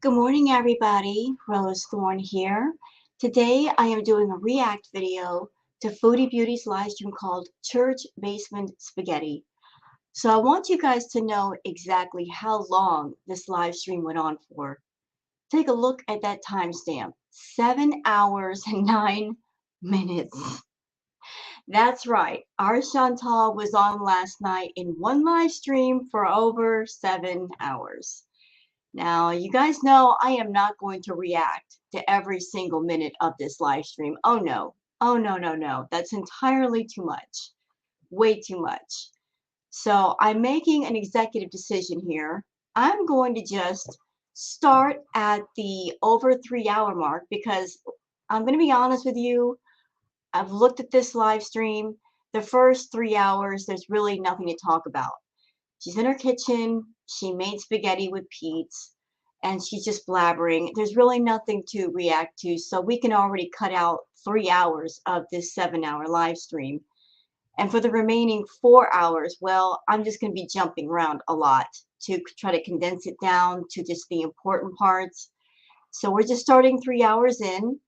Good morning, everybody. Rose Thorn here. Today, I am doing a react video to Foodie Beauty's live stream called Church Basement Spaghetti. So I want you guys to know exactly how long this live stream went on for. Take a look at that timestamp. 7 hours and 9 minutes. That's right. Our Chantal was on last night in one live stream for over 7 hours. Now, you guys know I am not going to react to every single minute of this live stream. Oh no. Oh no, no, no. That's entirely too much. Way too much. So I'm making an executive decision here. I'm going to just start at the over 3 hour mark because I'm going to be honest with you. I've looked at this live stream. The first 3 hours, there's really nothing to talk about. She's in her kitchen. She made spaghetti with Pete's. And she's just blabbering. There's really nothing to react to, so we can already cut out 3 hours of this 7 hour live stream. And for the remaining 4 hours, well, I'm just going to be jumping around a lot to try to condense it down to just the important parts. So we're just starting 3 hours in,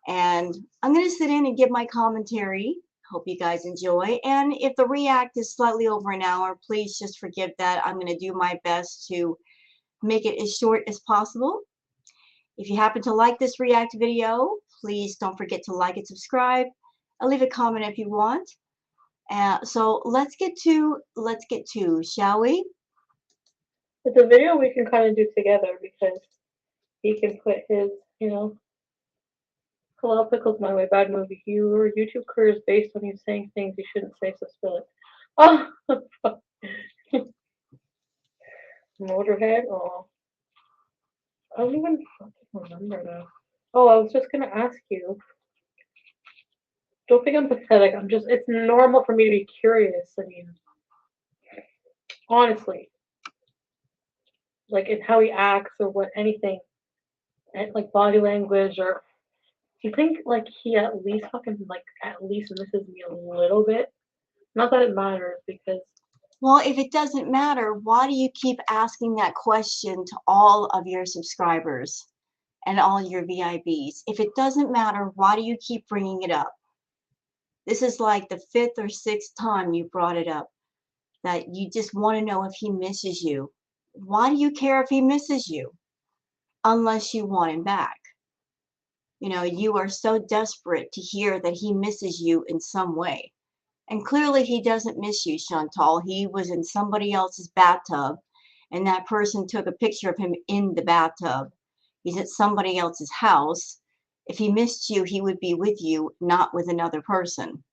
and I'm going to sit in and give my commentary. Hope you guys enjoy. And if the react is slightly over an hour, please just forgive that. I'm going to do my best to make it as short as possible. If you happen to like this react video, please don't forget to like and subscribe. I'll leave a comment if you want. So let's get to, shall we? It's a video we can kind of do together because he can put his, Hello, Pickles, My Way, Bad Movie. Your YouTube career is based on you saying things you shouldn't say, so spill it. Oh, fuck. Motorhead? Oh. I don't even fucking remember now. Oh, I was just gonna ask you. Don't think I'm pathetic. It's normal for me to be curious. I mean, honestly. Like in how he acts or what anything. Like body language or. Do you think like he at least misses me a little bit? Not that it matters because. Well, if it doesn't matter, why do you keep asking that question to all of your subscribers and all your VIPs? If it doesn't matter, why do you keep bringing it up? This is like the 5th or 6th time you brought it up, that you just want to know if he misses you. Why do you care if he misses you? Unless you want him back. You know, you are so desperate to hear that he misses you in some way. And clearly he doesn't miss you, Chantal. He was in somebody else's bathtub, and that person took a picture of him in the bathtub. He's at somebody else's house. If he missed you, he would be with you, not with another person.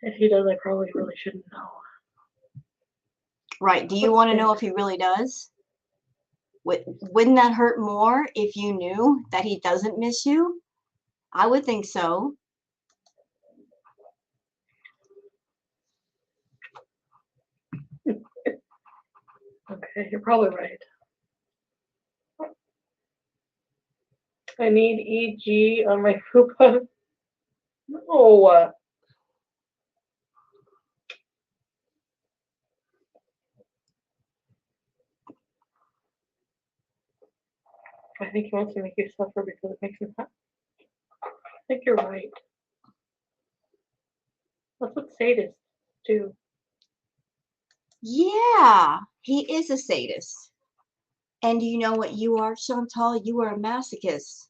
If he does, I probably really shouldn't know. Right. Do you want to know if he really does? Wouldn't that hurt more if you knew that he doesn't miss you? I would think so. Okay, you're probably right. I need EG on my fupa. No. I think he wants to make you suffer because it makes him happy. I think you're right. That's what sadists do. Yeah, he is a sadist. And do you know what you are, Chantal? You are a masochist.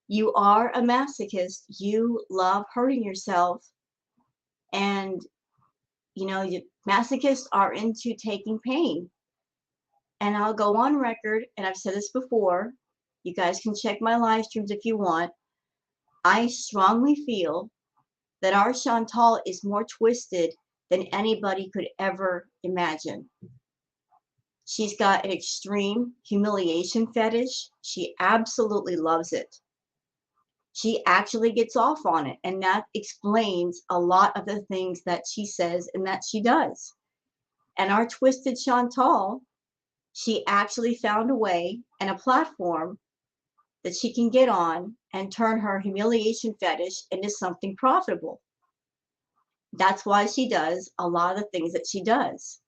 You are a masochist. You love hurting yourself. And, you know, masochists are into taking pain. And I'll go on record, and I've said this before. You guys can check my live streams if you want. I strongly feel that our Chantal is more twisted than anybody could ever imagine. She's got an extreme humiliation fetish. She absolutely loves it. She actually gets off on it, and that explains a lot of the things that she says and that she does. And our twisted Chantal, she actually found a way and a platform that she can get on and turn her humiliation fetish into something profitable. That's why she does a lot of the things that she does.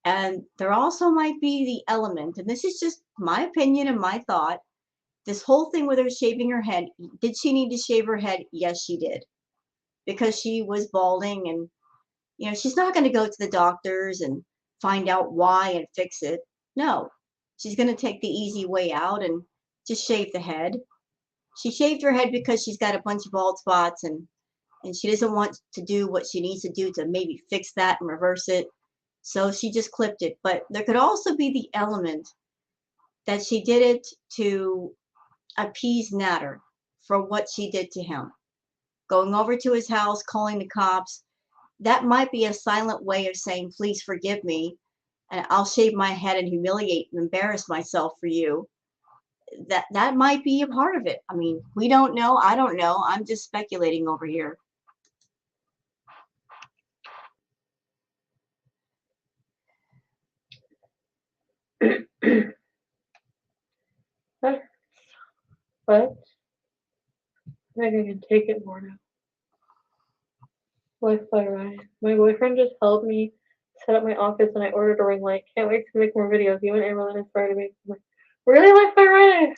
And there also might be the element, and this is just my opinion and my thought. This whole thing with her shaving her head, did she need to shave her head? Yes, she did. Because she was balding, and she's not going to go to the doctors and find out why and fix it. No, she's going to take the easy way out and just shave the head. She shaved her head because she's got a bunch of bald spots, and she doesn't want to do what she needs to do to maybe fix that and reverse it. So she just clipped it. But there could also be the element that she did it to appease Natter for what she did to him. Going over to his house, calling the cops, that might be a silent way of saying, please forgive me, and I'll shave my head and humiliate and embarrass myself for you. That might be a part of it. I mean, we don't know. I don't know. I'm just speculating over here. But I think I can take it more now. Wi-Fi Ryan. My boyfriend just helped me set up my office and I ordered a ring light. Can't wait to make more videos. You and Amberlyn inspired to make more. Really, Wi-Fi Ryan?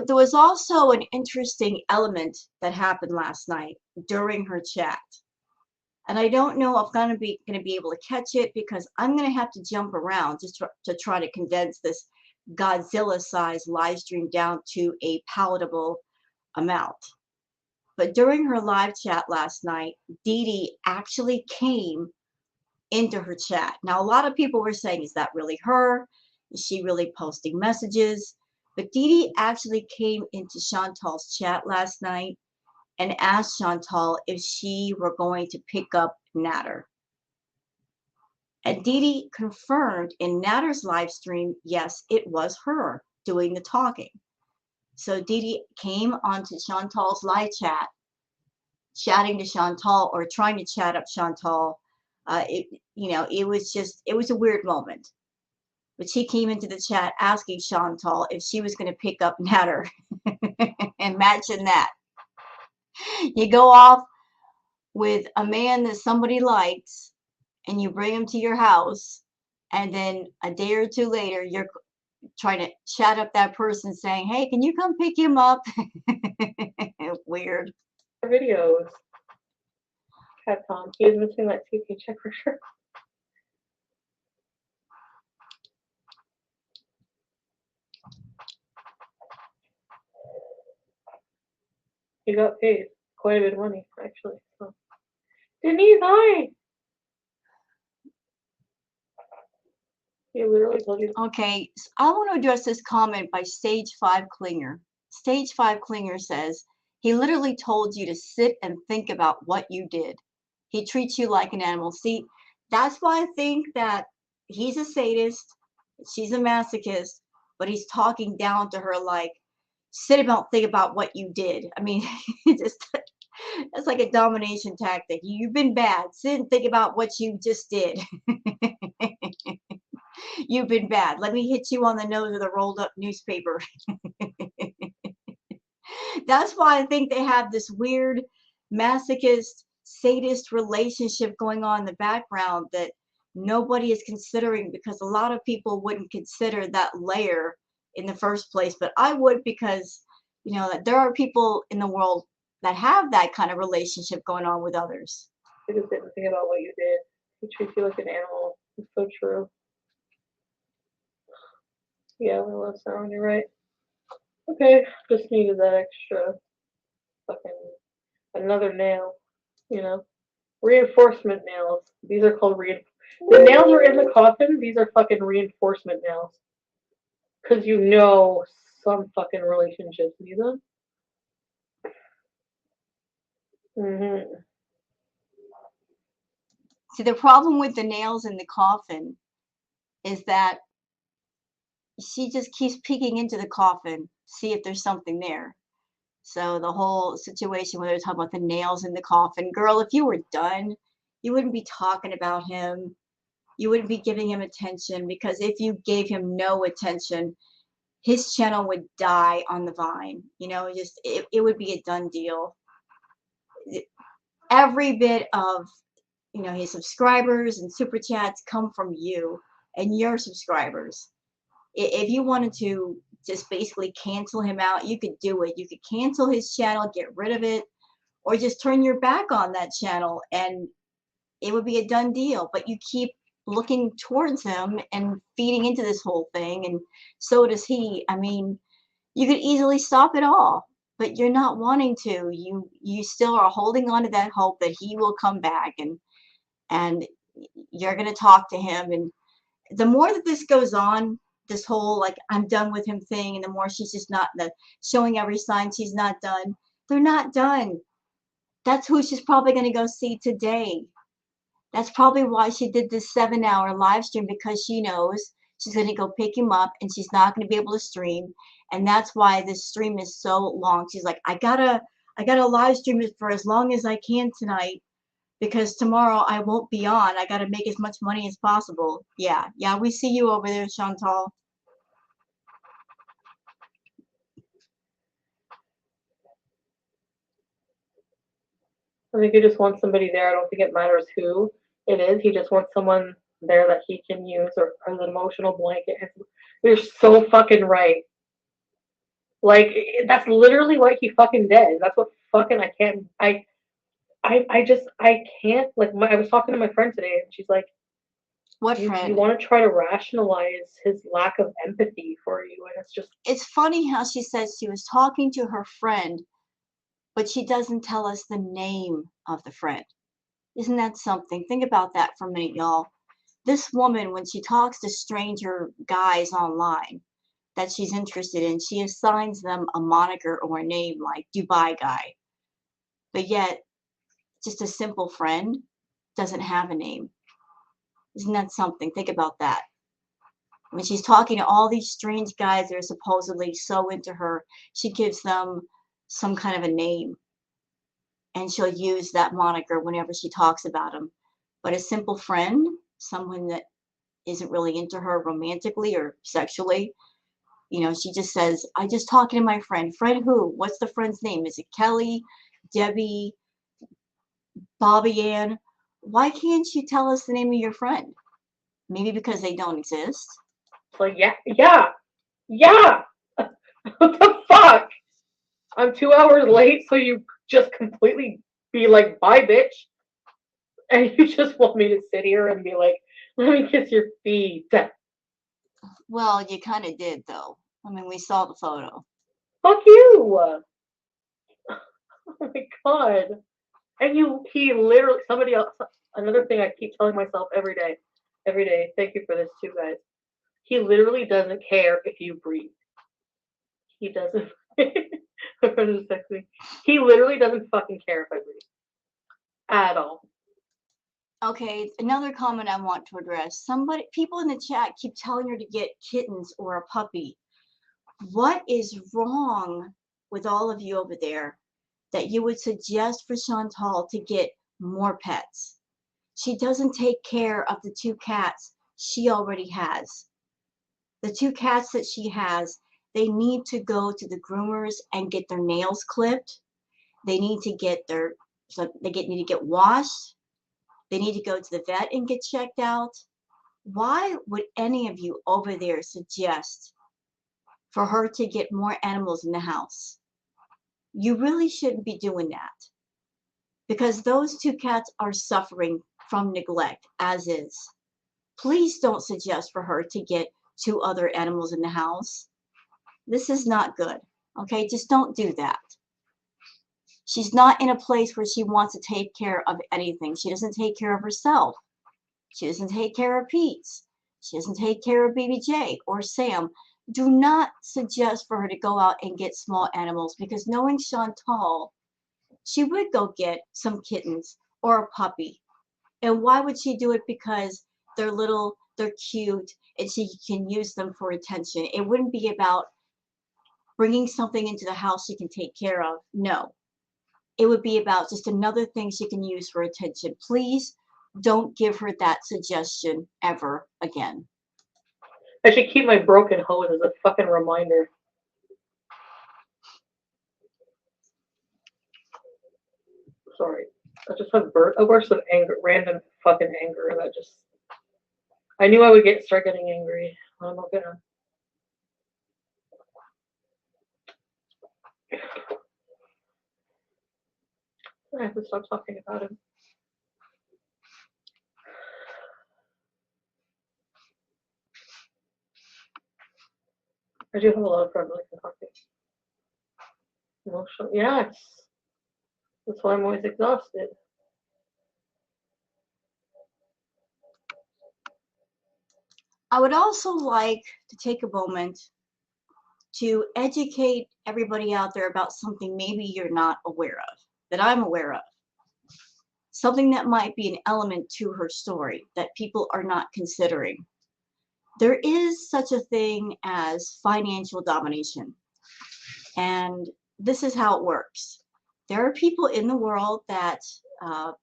There was also an interesting element that happened last night during her chat. And I don't know if I'm going to be able to catch it because I'm going to have to jump around just to try to condense this Godzilla-sized live stream down to a palatable amount. But during her live chat last night, Dede actually came into her chat. Now, a lot of people were saying, is that really her? Is she really posting messages? But Dede actually came into Chantal's chat last night and asked Chantal if she were going to pick up Natter. And Dede confirmed in Natter's live stream, yes, it was her doing the talking. So Dede came onto Chantal's live chat, chatting to Chantal or trying to chat up Chantal. It was a weird moment. But she came into the chat asking Chantal if she was going to pick up Natter. Imagine that. You go off with a man that somebody likes and you bring him to your house, and then a day or two later you're trying to chat up that person saying, hey, can you come pick him up? Weird. Videos. Cat Tom. He is missing that 2K check for sure. He got paid quite a bit of money, actually. So. Denise, hi! He literally told you. Okay, so I want to address this comment by Stage 5 Klinger. Stage 5 Klinger says, he literally told you to sit and think about what you did. He treats you like an animal. See, that's why I think that he's a sadist, she's a masochist, but he's talking down to her like, sit about, think about what you did. I mean, that's like a domination tactic. You've been bad. Sit and think about what you just did. You've been bad. Let me hit you on the nose with a rolled up newspaper. That's why I think they have this weird masochist sadist relationship going on in the background that nobody is considering, because a lot of people wouldn't consider that layer in the first place. But I would, because there are people in the world that have that kind of relationship going on with others. You just didn't think about what you did. He treats you like an animal. It's so true. Yeah, well, that's not you're right. Okay, just needed that extra fucking another nail, Reinforcement nails. These are called the nails are in the coffin, these are fucking reinforcement nails. Cause some fucking relationships need them. See, the problem with the nails in the coffin is that she just keeps peeking into the coffin, see if there's something there. So the whole situation where they're talking about the nails in the coffin, girl, if you were done, you wouldn't be talking about him. You wouldn't be giving him attention, because if you gave him no attention, his channel would die on the vine. It would be a done deal. Every bit of his subscribers and super chats come from you, and your subscribers. If you wanted to just basically cancel him out, you could do it. You could cancel his channel, get rid of it, or just turn your back on that channel and it would be a done deal. But you keep looking towards him and feeding into this whole thing, and so does he. I mean, you could easily stop it all, but you're not wanting to. You still are holding on to that hope that he will come back, and you're going to talk to him. And the more that this goes on, this whole like I'm done with him thing, and the more she's just not showing every sign she's not done. They're not done. That's who she's probably going to go see today. That's probably why she did this 7-hour live stream, because she knows she's going to go pick him up and she's not going to be able to stream. And that's why this stream is so long. She's like, I gotta live stream it for as long as I can tonight, because tomorrow I won't be on. I gotta make as much money as possible. Yeah, we see you over there, Chantal. I think he just wants somebody there. I don't think it matters who it is. He just wants someone there that he can use or as an emotional blanket. You're so fucking right. Like that's literally what he fucking did. That's what fucking I can't. I can't. Like I was talking to my friend today, and she's like, What you friend? want to try to rationalize his lack of empathy for you, and it's just. It's funny how she says she was talking to her friend, but she doesn't tell us the name of the friend. Isn't that something? Think about that for a minute, y'all. This woman, when she talks to stranger guys online that she's interested in, she assigns them a moniker or a name like Dubai guy. But yet, just a simple friend doesn't have a name. Isn't that something? Think about that. When she's talking to all these strange guys that are supposedly so into her, she gives them some kind of a name, and she'll use that moniker whenever she talks about them. But a simple friend, someone that isn't really into her romantically or sexually, she just says, I just talking to my friend. Friend who? What's the friend's name? Is it Kelly, Debbie, Bobby Ann? Why can't you tell us the name of your friend? Maybe because they don't exist? Like, yeah. What the fuck? I'm 2 hours late, so you just completely be like, bye, bitch. And you just want me to sit here and be like, let me kiss your feet. Well, you kind of did, though. I mean, we saw the photo. Fuck you. Oh my god. And he literally, somebody else, another thing I keep telling myself every day, thank you for this too, guys. He literally doesn't care if you breathe. He doesn't. My friend is texting. He literally doesn't fucking care if I breathe. At all. Okay, another comment I want to address. People in the chat keep telling her to get kittens or a puppy. What is wrong with all of you over there that you would suggest for Chantal to get more pets? She doesn't take care of the 2 cats she already has. The 2 cats that she has, they need to go to the groomers and get their nails clipped. They need to need to get washed. They need to go to the vet and get checked out. Why would any of you over there suggest for her to get more animals in the house? You really shouldn't be doing that, because those 2 cats are suffering from neglect as is. Please don't suggest for her to get 2 other animals in the house. This is not good. Okay, just don't do that. She's not in a place where she wants to take care of anything. She doesn't take care of herself. She doesn't take care of Pete's. She doesn't take care of BBJ or Sam. Do not suggest for her to go out and get small animals, because knowing Chantal, she would go get some kittens or a puppy. And why would she do it? Because they're little, they're cute, and she can use them for attention. It wouldn't be about bringing something into the house she can take care of. No, it would be about just another thing she can use for attention. Please don't give her that suggestion ever again. I should keep my broken hose as a fucking reminder. Sorry. I just have a burst of anger, random fucking anger, and I just. I knew I would start getting angry. I'm not gonna. I have to stop talking about him. I do have a lot of problems with talking. Emotional. Yes. That's why I'm always exhausted. I would also like to take a moment to educate everybody out there about something maybe you're not aware of, that I'm aware of. Something that might be an element to her story that people are not considering. There is such a thing as financial domination. And this is how it works. There are people in the world that uh,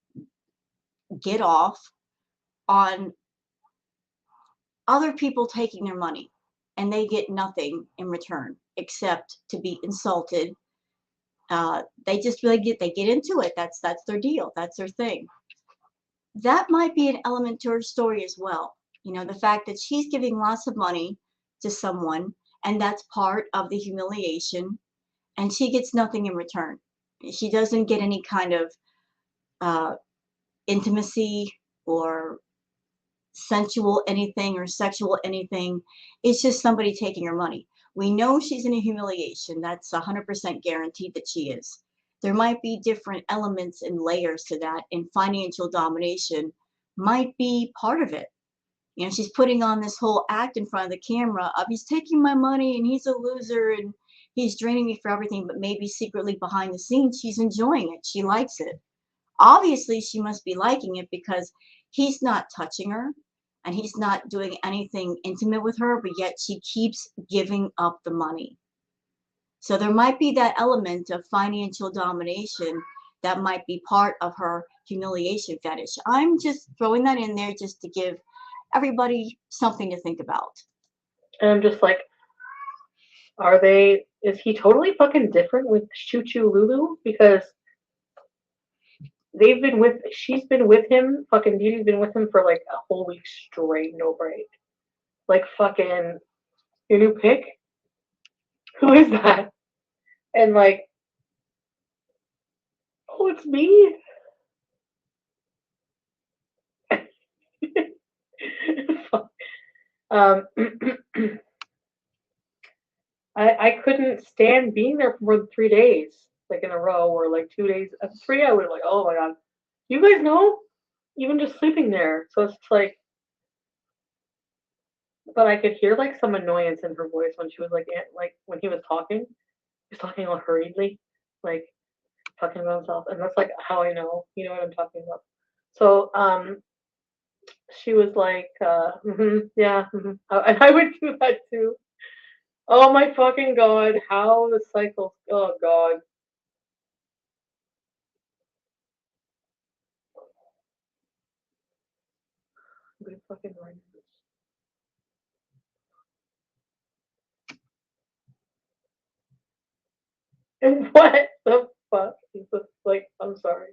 get off on other people taking their money and they get nothing in return except to be insulted. They just really get into it. That's their deal. That's their thing. That might be an element to her story as well. You know, the fact that she's giving lots of money to someone, and that's part of the humiliation, and she gets nothing in return. She doesn't get any kind of uh, intimacy or sensual anything or sexual anything. It's just somebody taking her money. We know she's in a humiliation. That's 100% guaranteed that she is. There might be different elements and layers to that, and financial domination might be part of it. You know, she's putting on this whole act in front of the camera of he's taking my money and he's a loser and he's draining me for everything, but maybe secretly behind the scenes, she's enjoying it. She likes it. Obviously, she must be liking it because he's not touching her and he's not doing anything intimate with her, but yet she keeps giving up the money. So there might be that element of financial domination that might be part of her humiliation fetish. I'm just throwing that in there just to give everybody something to think about. And I'm just like, is he totally fucking different with Choo Choo Lulu? Because she's been with him, fucking Dede's been with him for like a whole week straight, no break. Like fucking, your new pick? Who is that? And like, oh, it's me. um, I couldn't stand being there for more than 3 days, like in a row, or like 2 days. At 3, I was like, oh my god, you guys know, even just sleeping there. So it's like, but I could hear like some annoyance in her voice when she was like when he was talking. He was talking all hurriedly, like talking about himself, and that's like how I know, you know what I'm talking about. So she was like, yeah, and I would do that too. Oh my fucking god, how the cycle, oh god. Good fucking line. And what the fuck is this? Like, I'm sorry.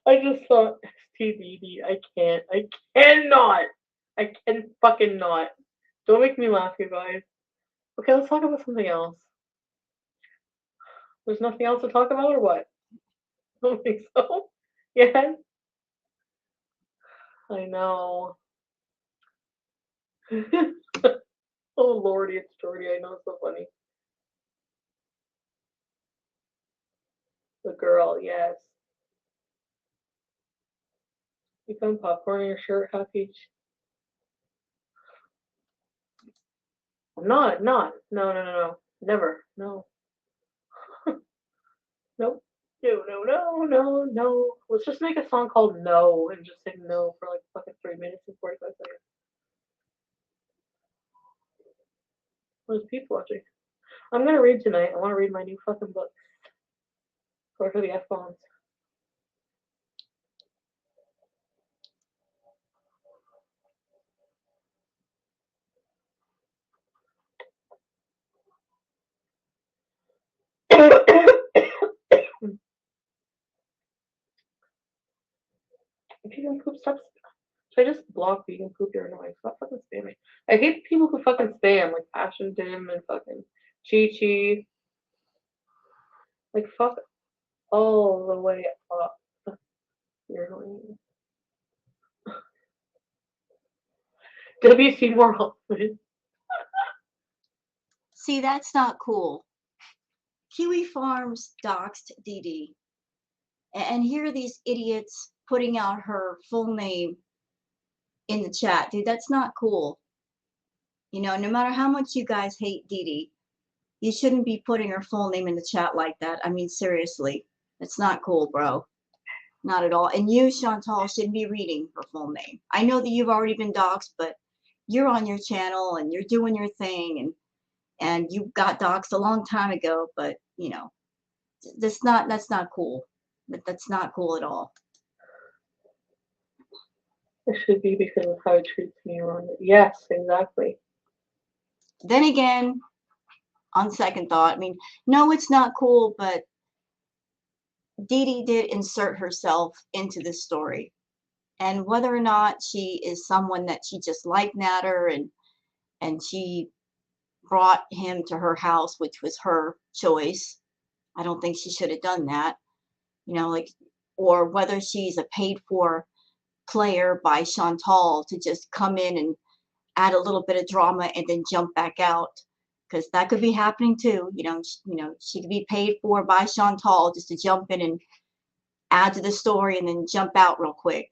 I just saw STDD. I can't. I cannot. I can fucking not. Don't make me laugh, you guys. Okay, let's talk about something else. There's nothing else to talk about, or what? I don't think so. Yes? I know. Oh lordy, it's Jordy. I know, it's so funny. The girl, yes. You found popcorn in your shirt, huh, Peach? I'm not, not. No, no, no, no. Never. No. Nope. No, no, no, no, no. Let's just make a song called No and just sing no for like fucking 3 minutes and 45 seconds. There's people watching. I'm gonna read tonight. I wanna read my new fucking book. Sorry for the F bombs. Vegan poop, stop. Should I just block vegan poop? You're annoying. Stop fucking spamming. I hate people who fucking spam, like Passion Dim and fucking Chi Chi. Like, fuck all the way up. You're annoying. WC more Hoffman. See, that's not cool. Kiwi Farms doxed Dede. And here are these idiots putting out her full name in the chat. Dude, that's not cool. You know, no matter how much you guys hate Dede, you shouldn't be putting her full name in the chat like that. I mean, seriously, it's not cool, bro. Not at all. And you, Chantal, shouldn't be reading her full name. I know that you've already been doxxed, but you're on your channel and you're doing your thing, and you got doxxed a long time ago. But you know, that's not cool. That's not cool at all. It should be because of how he treats me around it. Yes, exactly. Then again, on second thought, I mean, no, it's not cool, but Dede did insert herself into this story. And whether or not she is someone that she just liked Natter and she brought him to her house, which was her choice. I don't think she should have done that. You know, like, or whether she's a paid for player by Chantal to just come in and add a little bit of drama and then jump back out, because that could be happening too. She could be paid for by Chantal just to jump in and add to the story and then jump out real quick.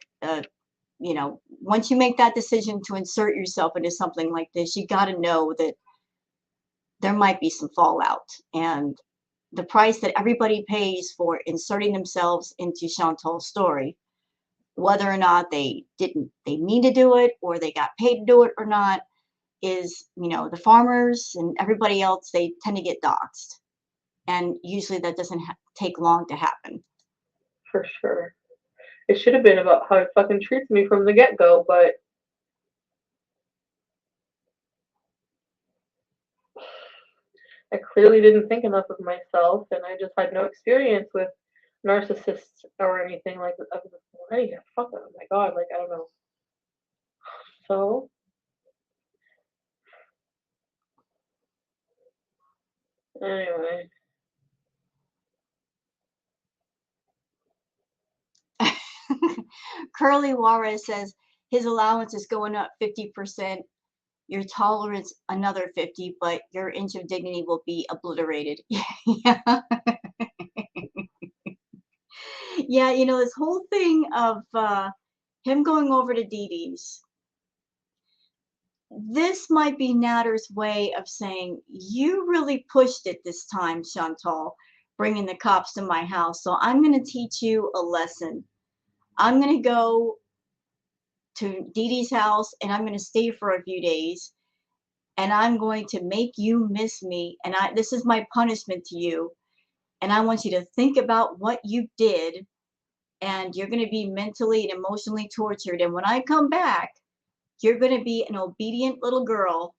Once you make that decision to insert yourself into something like this, you got to know that there might be some fallout, and the price that everybody pays for inserting themselves into Chantal's story, whether or not they mean to do it or they got paid to do it or not, is, the farmers and everybody else, they tend to get doxxed. And usually that doesn't take long to happen. For sure. It should have been about how he fucking treats me from the get-go, but I clearly didn't think enough of myself, and I just had no experience with narcissists or anything like that. Anyway, fuck it. Oh my god, like, I don't know. So, anyway. Curly Juarez says his allowance is going up 50%, your tolerance another 50, but your inch of dignity will be obliterated. Yeah. Yeah, this whole thing of him going over to Dede's, this might be Natter's way of saying, you really pushed it this time, Chantal, bringing the cops to my house, so I'm going to teach you a lesson. I'm going to go to Dede's house and I'm going to stay for a few days, and I'm going to make you miss me, and this is my punishment to you, and I want you to think about what you did, and you're going to be mentally and emotionally tortured, and when I come back, you're going to be an obedient little girl,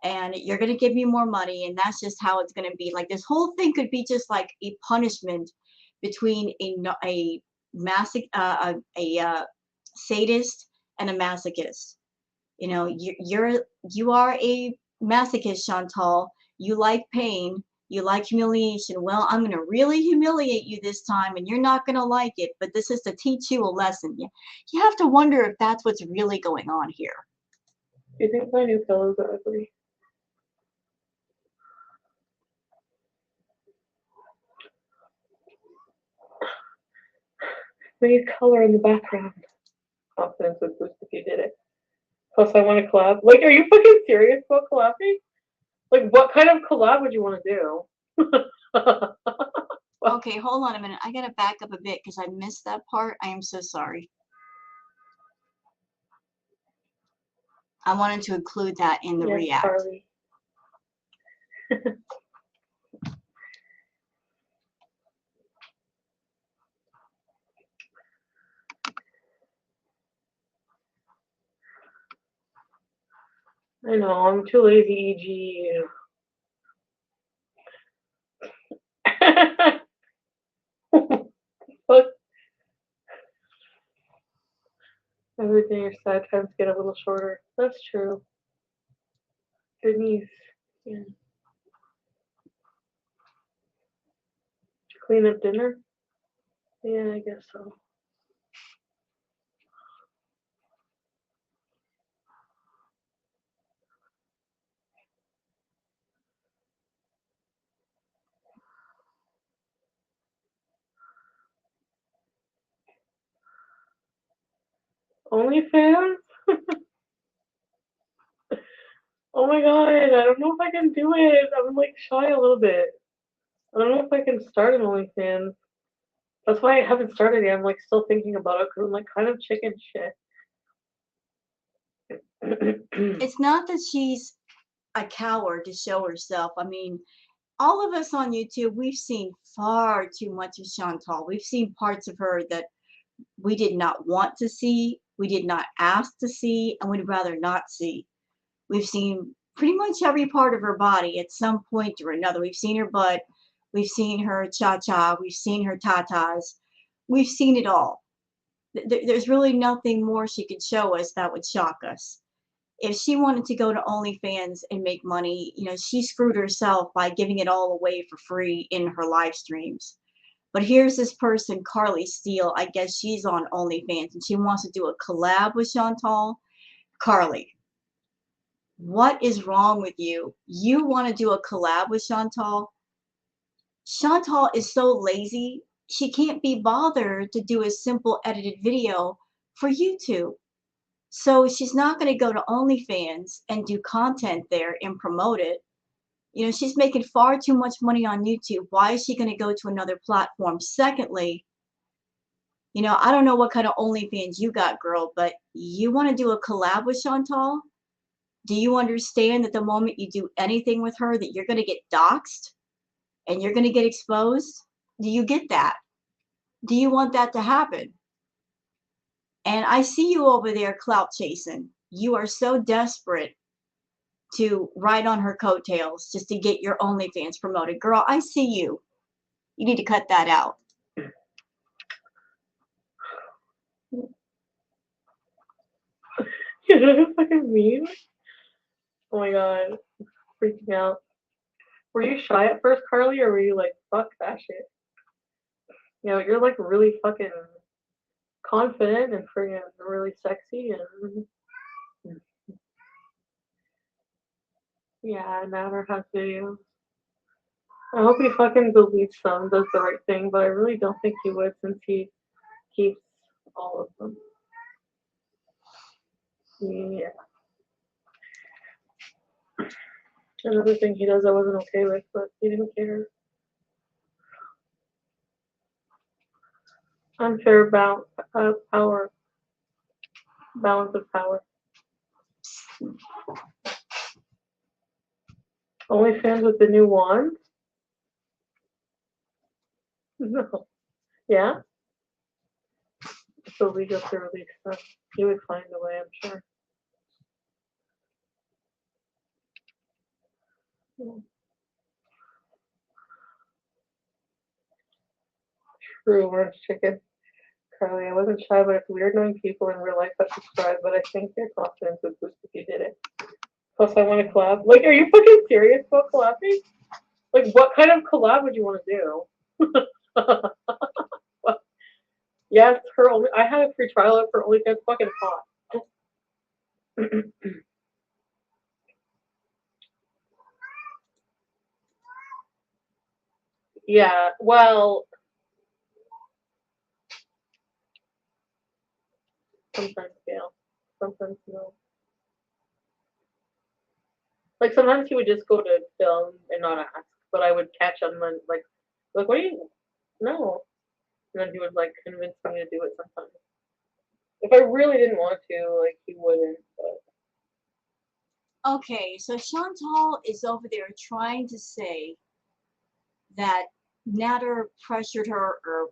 and you're going to give me more money, and that's just how it's going to be. Like, this whole thing could be just like a punishment between a sadist and a masochist. You are a masochist, Chantal. You like pain. You like humiliation. Well, I'm going to really humiliate you this time, and you're not going to like it, but this is to teach you a lesson. You have to wonder if that's what's really going on here. Do you think my new pillows are ugly? We need color in the background. Confidence would boost if you did it. Plus, I want to collab. Like, are you fucking serious about collabing? Like, what kind of collab would you want to do? Okay, hold on a minute. I gotta back up a bit because I missed that part. I am so sorry. I wanted to include that in the react. Charlie. I know, I'm too lazy, EG. Fuck. Everything your sad times get a little shorter. That's true. Denise. Yeah. Did you clean up dinner? Yeah, I guess so. OnlyFans? Oh my god, I don't know if I can do it. I'm like shy a little bit. I don't know if I can start an OnlyFans. That's why I haven't started yet. I'm like still thinking about it because I'm like kind of chicken shit. It's not that she's a coward to show herself. I mean, all of us on YouTube, we've seen far too much of Chantal. We've seen parts of her that we did not want to see, we did not ask to see, and we'd rather not see. We've seen pretty much every part of her body at some point or another. We've seen her butt, we've seen her cha-cha, we've seen her tatas, we've seen it all. There's really nothing more she could show us that would shock us. If she wanted to go to OnlyFans and make money, you know, she screwed herself by giving it all away for free in her live streams. But here's this person, Carly Steele. I guess she's on OnlyFans and she wants to do a collab with Chantal. Carly, what is wrong with you? You want to do a collab with Chantal? Chantal is so lazy, she can't be bothered to do a simple edited video for YouTube. So she's not going to go to OnlyFans and do content there and promote it. You know, she's making far too much money on YouTube. Why is she going to go to another platform? Secondly, you know, I don't know what kind of OnlyFans you got, girl, but you want to do a collab with Chantal? Do you understand that the moment you do anything with her that you're going to get doxxed and you're going to get exposed? Do you get that? Do you want that to happen? And I see you over there clout chasing. You are so desperate to ride on her coattails just to get your OnlyFans promoted. Girl, I see you. You need to cut that out. You know what I fucking mean? Oh my god, freaking out. Were you shy at first, Carly, or were you like, fuck that shit? You know, you're like really fucking confident and freaking really sexy and yeah, never have videos. I hope he fucking deletes them, does the right thing, but I really don't think he would since he keeps all of them. Yeah. Another thing he does I wasn't okay with, but he didn't care. Unfair power. Balance of power. OnlyFans with the new wand? No. Yeah? It's illegal to release stuff. He would find a way, I'm sure. True orange chicken. Carly, I wasn't shy, but it's weird knowing people in real life that subscribe, but I think your confidence would boost if you did it. Plus, I want to collab. Like, are you fucking serious about collabing? Like, what kind of collab would you want to do? Yes, her only. I had a free trial out for OnlyFans. Fucking hot. Yeah. Well, sometimes Gail. Sometimes no. Like sometimes he would just go to film and not ask, but I would catch him and like, what do you? No. And then he would like convince me to do it sometimes. If I really didn't want to, like, he wouldn't. But Okay, so Chantal is over there trying to say that Natter pressured her or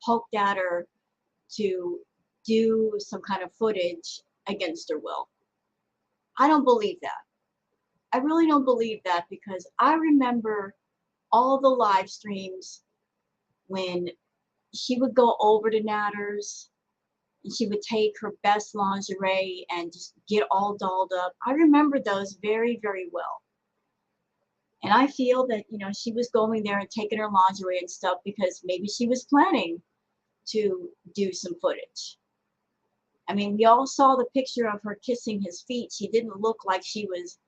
poked at her to do some kind of footage against her will. I don't believe that. I really don't believe that because I remember all the live streams when she would go over to Natter's. and she would take her best lingerie and just get all dolled up. I remember those very, very well. And I feel that, she was going there and taking her lingerie and stuff because maybe she was planning to do some footage. I mean, we all saw the picture of her kissing his feet. She didn't look like she was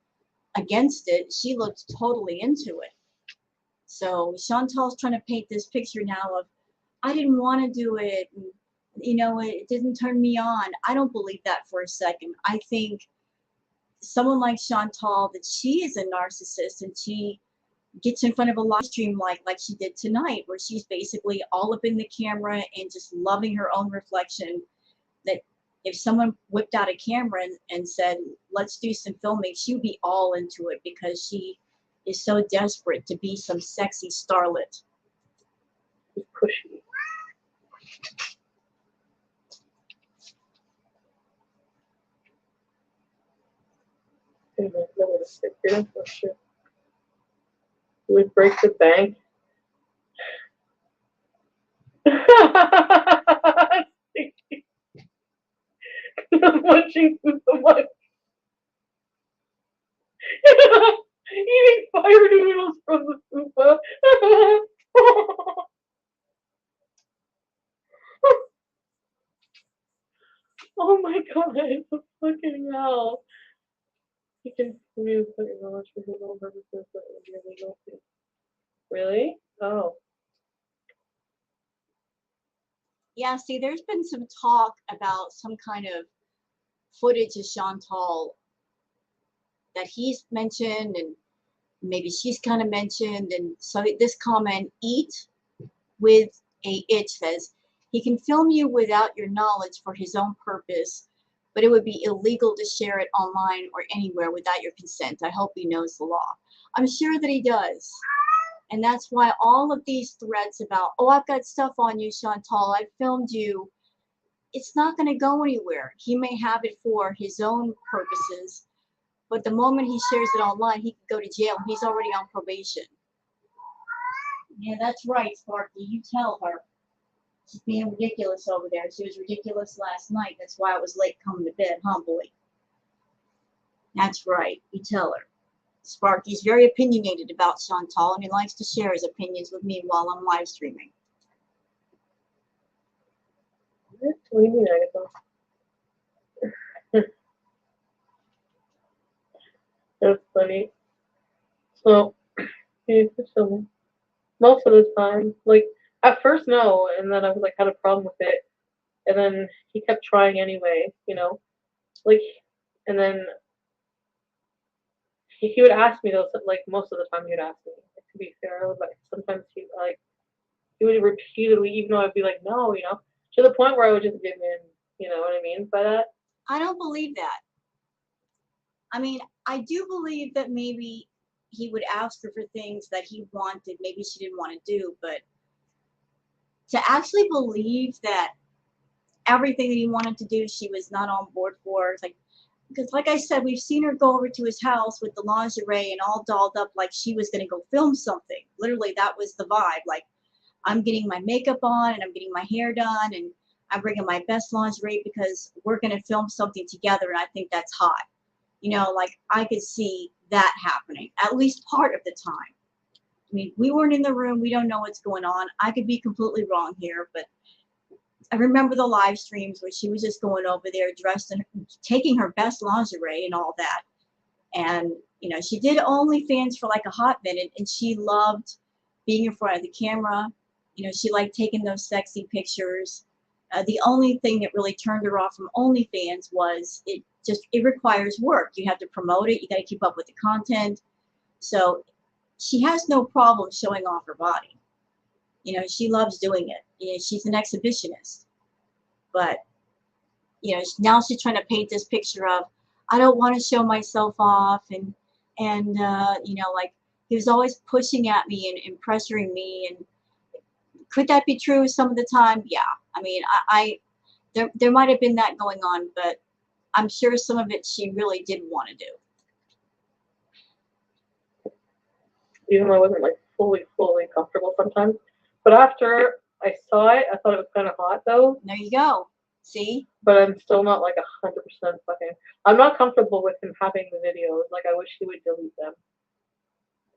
against it. She looked totally into it. So Chantal's trying to paint this picture now of, I didn't want to do it. And, it didn't turn me on. I don't believe that for a second. I think someone like Chantal, that she is a narcissist, and she gets in front of a live stream like she did tonight, where she's basically all up in the camera and just loving her own reflection. That if someone whipped out a camera and said, let's do some filming, she would be all into it because she is so desperate to be some sexy starlet. Pushy. Would break the bank. I'm watching so much. Eating fire noodles from the fupa. Oh my god, fucking hell. You can use your knowledge for his own purposes, but it would be illegal too. Really? Oh. Yeah, see, there's been some talk about some kind of footage of Chantal that he's mentioned, and maybe she's kind of mentioned. And so this comment, eat with a itch, says, he can film you without your knowledge for his own purpose, but it would be illegal to share it online or anywhere without your consent. I hope he knows the law. I'm sure that he does. And that's why all of these threats about, oh, I've got stuff on you, Chantal, I filmed you, it's not going to go anywhere. He may have it for his own purposes, but the moment he shares it online, he could go to jail. He's already on probation. Yeah, that's right, Sparky. You tell her. She's being ridiculous over there. She was ridiculous last night. That's why I was late coming to bed, huh, boy? That's right. You tell her. Sparky's very opinionated about Chantal, and he likes to share his opinions with me while I'm live streaming. What do you mean, Agatha? That's funny. So, most of the time, like, at first, no, and then I was like, had a problem with it, and then he kept trying anyway, like, and then he would ask me though, like, most of the time he would ask me, like, to be fair, like, sometimes he would repeatedly, even though I'd be like, no, to the point where I would just give in, you know what I mean by that? I don't believe that. I mean, I do believe that maybe he would ask her for things that he wanted, maybe she didn't want to do, but to actually believe that everything that he wanted to do, she was not on board for, it's like, because like I said, we've seen her go over to his house with the lingerie and all dolled up like she was going to go film something. Literally, that was the vibe. Like, I'm getting my makeup on and I'm getting my hair done and I'm bringing my best lingerie because we're going to film something together, and I think that's hot. Like, I could see that happening, at least part of the time. I mean, we weren't in the room. We don't know what's going on. I could be completely wrong here, but I remember the live streams where she was just going over there dressed and taking her best lingerie and all that. And, she did OnlyFans for like a hot minute, and she loved being in front of the camera. She liked taking those sexy pictures. The only thing that really turned her off from OnlyFans was it requires work. You have to promote it. You got to keep up with the content. So she has no problem showing off her body. She loves doing it. She's an exhibitionist. But, now she's trying to paint this picture of, I don't want to show myself off. And like, he was always pushing at me and pressuring me. And could that be true some of the time? Yeah. I mean, there might have been that going on, but I'm sure some of it she really did want to do. Even though I wasn't like fully comfortable sometimes. But after I saw it, I thought it was kind of hot though. There you go. See? But I'm still not like 100% fucking. I'm not comfortable with him having the videos. Like, I wish he would delete them.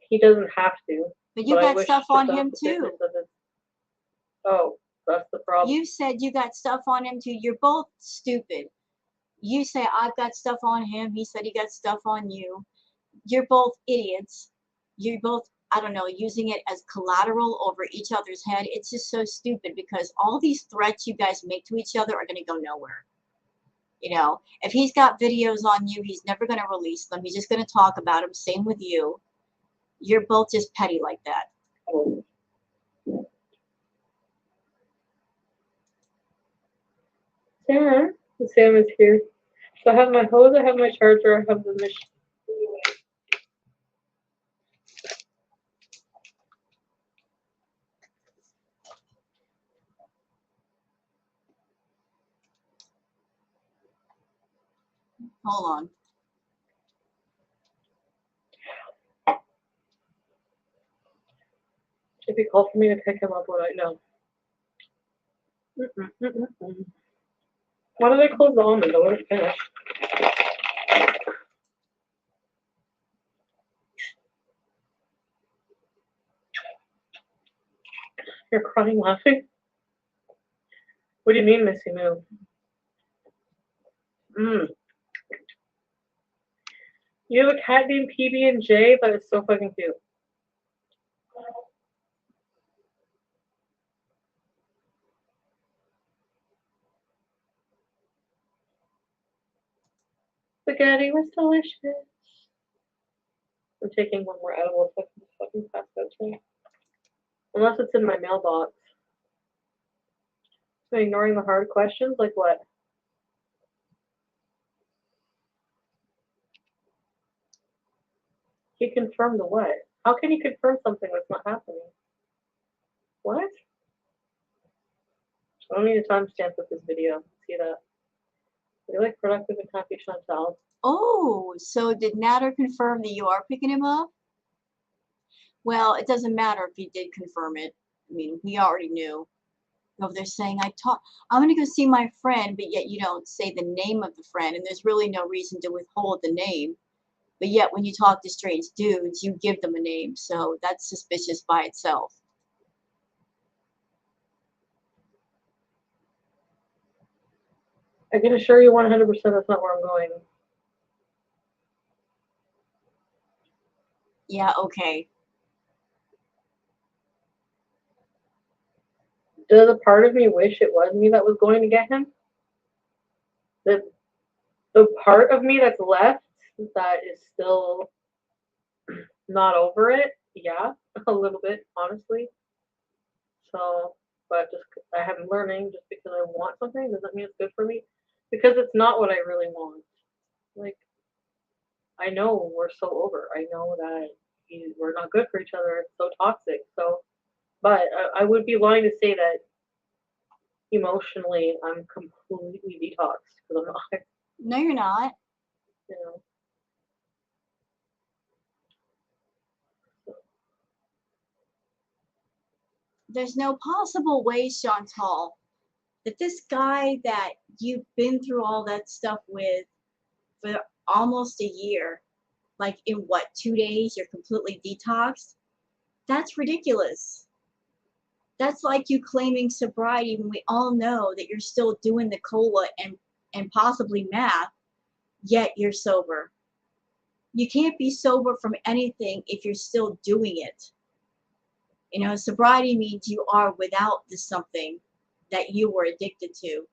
He doesn't have to. But you I got wish stuff the on him self-sufficiency too. of his. Oh, that's the problem. You said you got stuff on him too. You're both stupid. You say I've got stuff on him. He said he got stuff on you. You're both idiots. You're both, I don't know, using it as collateral over each other's head. It's just so stupid because all these threats you guys make to each other are going to go nowhere. You know, if he's got videos on you, he's never going to release them. He's just going to talk about them. Same with you. You're both just petty like that. Oh. Sam is here. So I have my hose, I have my charger, I have the machine. Hold on. If he called for me to pick him up, would I know? Why did I close the almond? I wasn't finished. You're crying laughing? What do you mean, Missy Moo? You have a cat named PB&J? That is so fucking cute. Spaghetti was delicious. I'm taking one more edible so I can fucking pass out too. Unless it's in my mailbox. So ignoring the hard questions? Like what? He confirmed the what? How can you confirm something that's not happening? What? I don't need a timestamp with this video. See that? You're like productive and happy, Chantal. Oh, so did Natter confirm that you are picking him up? Well, it doesn't matter if he did confirm it. I mean, we already knew. If they're saying, I'm going to go see my friend, but yet you don't say the name of the friend, and there's really no reason to withhold the name. But yet when you talk to strange dudes, you give them a name, so that's suspicious by itself. I can assure you 100% that's not where I'm going. Yeah, okay. Does a part of me wish it was me that was going to get him? The part of me that's left that is still not over it, yeah, a little bit, honestly. So, but just I am learning just because I want something doesn't mean it's good for me. Because it's not what I really want. Like, I know we're so over. I know that we're not good for each other. It's so toxic. So, but I would be lying to say that emotionally I'm completely detoxed because I'm not. No, you're not. You know. There's no possible way, Chantal, that this guy that you've been through all that stuff with for almost a year, like in what, 2 days, you're completely detoxed? That's ridiculous. That's like you claiming sobriety when we all know that you're still doing the cola and possibly math, yet you're sober. You can't be sober from anything if you're still doing it. You know, sobriety means you are without the something that you were addicted to.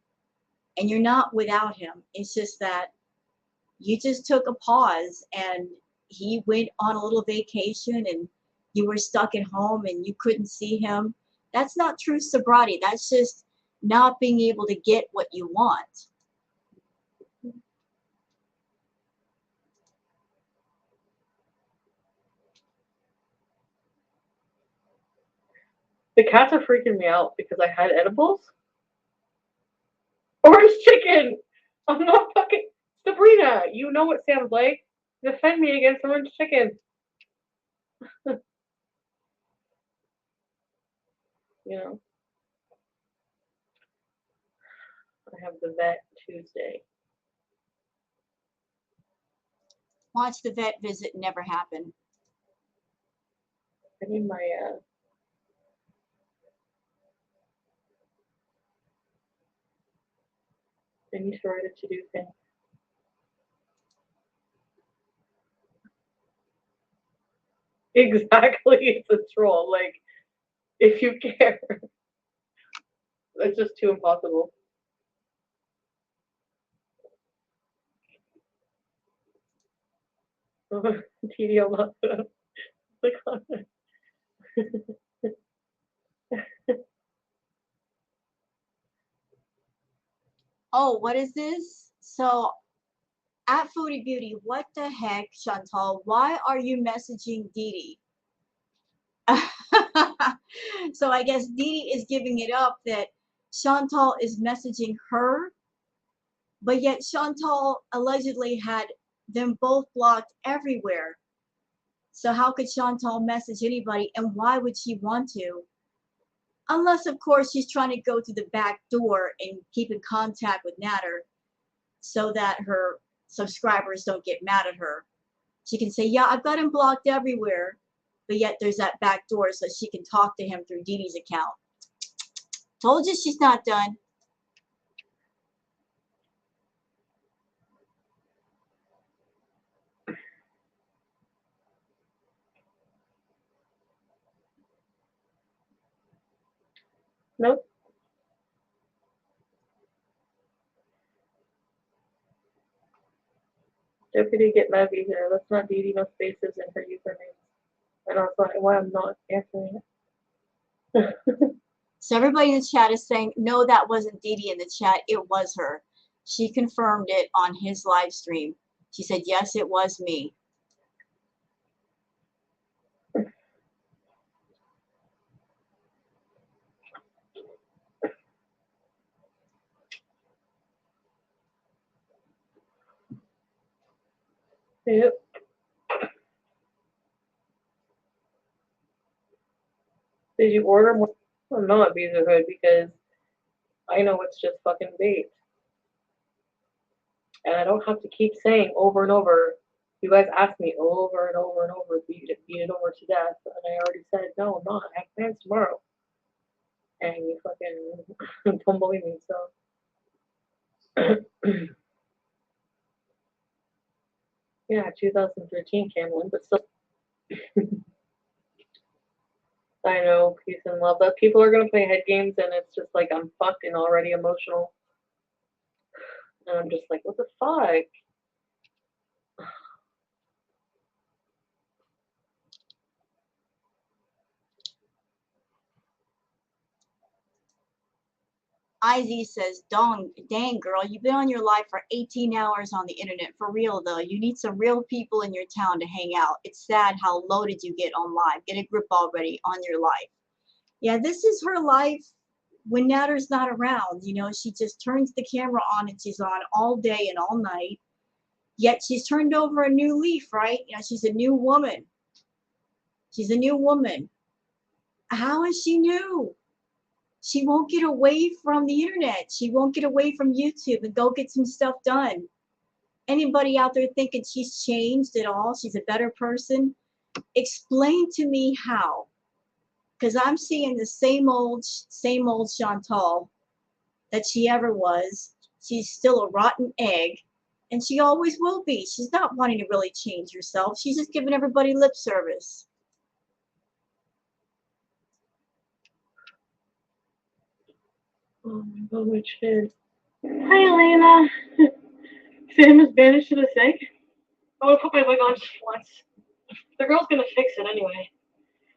And you're not without him. It's just that you just took a pause and he went on a little vacation and you were stuck at home and you couldn't see him. That's not true sobriety. That's just not being able to get what you want. The cats are freaking me out because I had edibles. Orange chicken! I'm not fucking Sabrina. You know what Sam's like. Defend me against orange chicken. You know. I I have the vet Tuesday. Watch the vet visit never happen. I need my I need to write a to-do thing. Exactly, it's a troll. Like, if you care, it's just too impossible. TDO love. Click on it. Oh, what is this? So at Foodie Beauty, what the heck, Chantal? Why are you messaging Dede? So I guess Dede is giving it up that Chantal is messaging her, but yet Chantal allegedly had them both blocked everywhere. So how could Chantal message anybody, and why would she want to? Unless, of course, she's trying to go through the back door and keep in contact with Natter so that her subscribers don't get mad at her. She can say, yeah, I've got him blocked everywhere, but yet there's that back door so she can talk to him through Dede's account. Told you she's not done. Nope. Deputy get my visa. That's not Dede, no spaces in her username. And I was like, why I'm not answering it. So everybody in the chat is saying, no, that wasn't Dede in the chat. It was her. She confirmed it on his live stream. She said, yes, it was me. Yep. Did you order more? I'm not Visa Hood because I know it's just fucking bait. And I don't have to keep saying over and over. You guys ask me over and over and over, beat it over to death. And I already said, no, I'm not. I have plans tomorrow. And you fucking don't believe me, so. Yeah, 2013 Cameron, but still. I know, peace and love. But people are gonna play head games, and it's just like I'm fucked and already emotional. And I'm just like, what the fuck? IZ says, dang girl, you've been on your life for 18 hours on the internet. For real though, you need some real people in your town to hang out. It's sad how loaded you get on live. Get a grip already on your life. Yeah, this is her life when Natter's not around. You know, she just turns the camera on and she's on all day and all night. Yet she's turned over a new leaf, right? You know, she's a new woman. She's a new woman. How is she new? She won't get away from the internet. She won't get away from YouTube and go get some stuff done. Anybody out there thinking she's changed at all? She's a better person? Explain to me how. Because I'm seeing the same old Chantal that she ever was. She's still a rotten egg, and she always will be. She's not wanting to really change herself. She's just giving everybody lip service. Oh my god, my chin. Hi, Elena. Sam is banished to the sink. I want to put my wig on just once. The girl's gonna fix it anyway.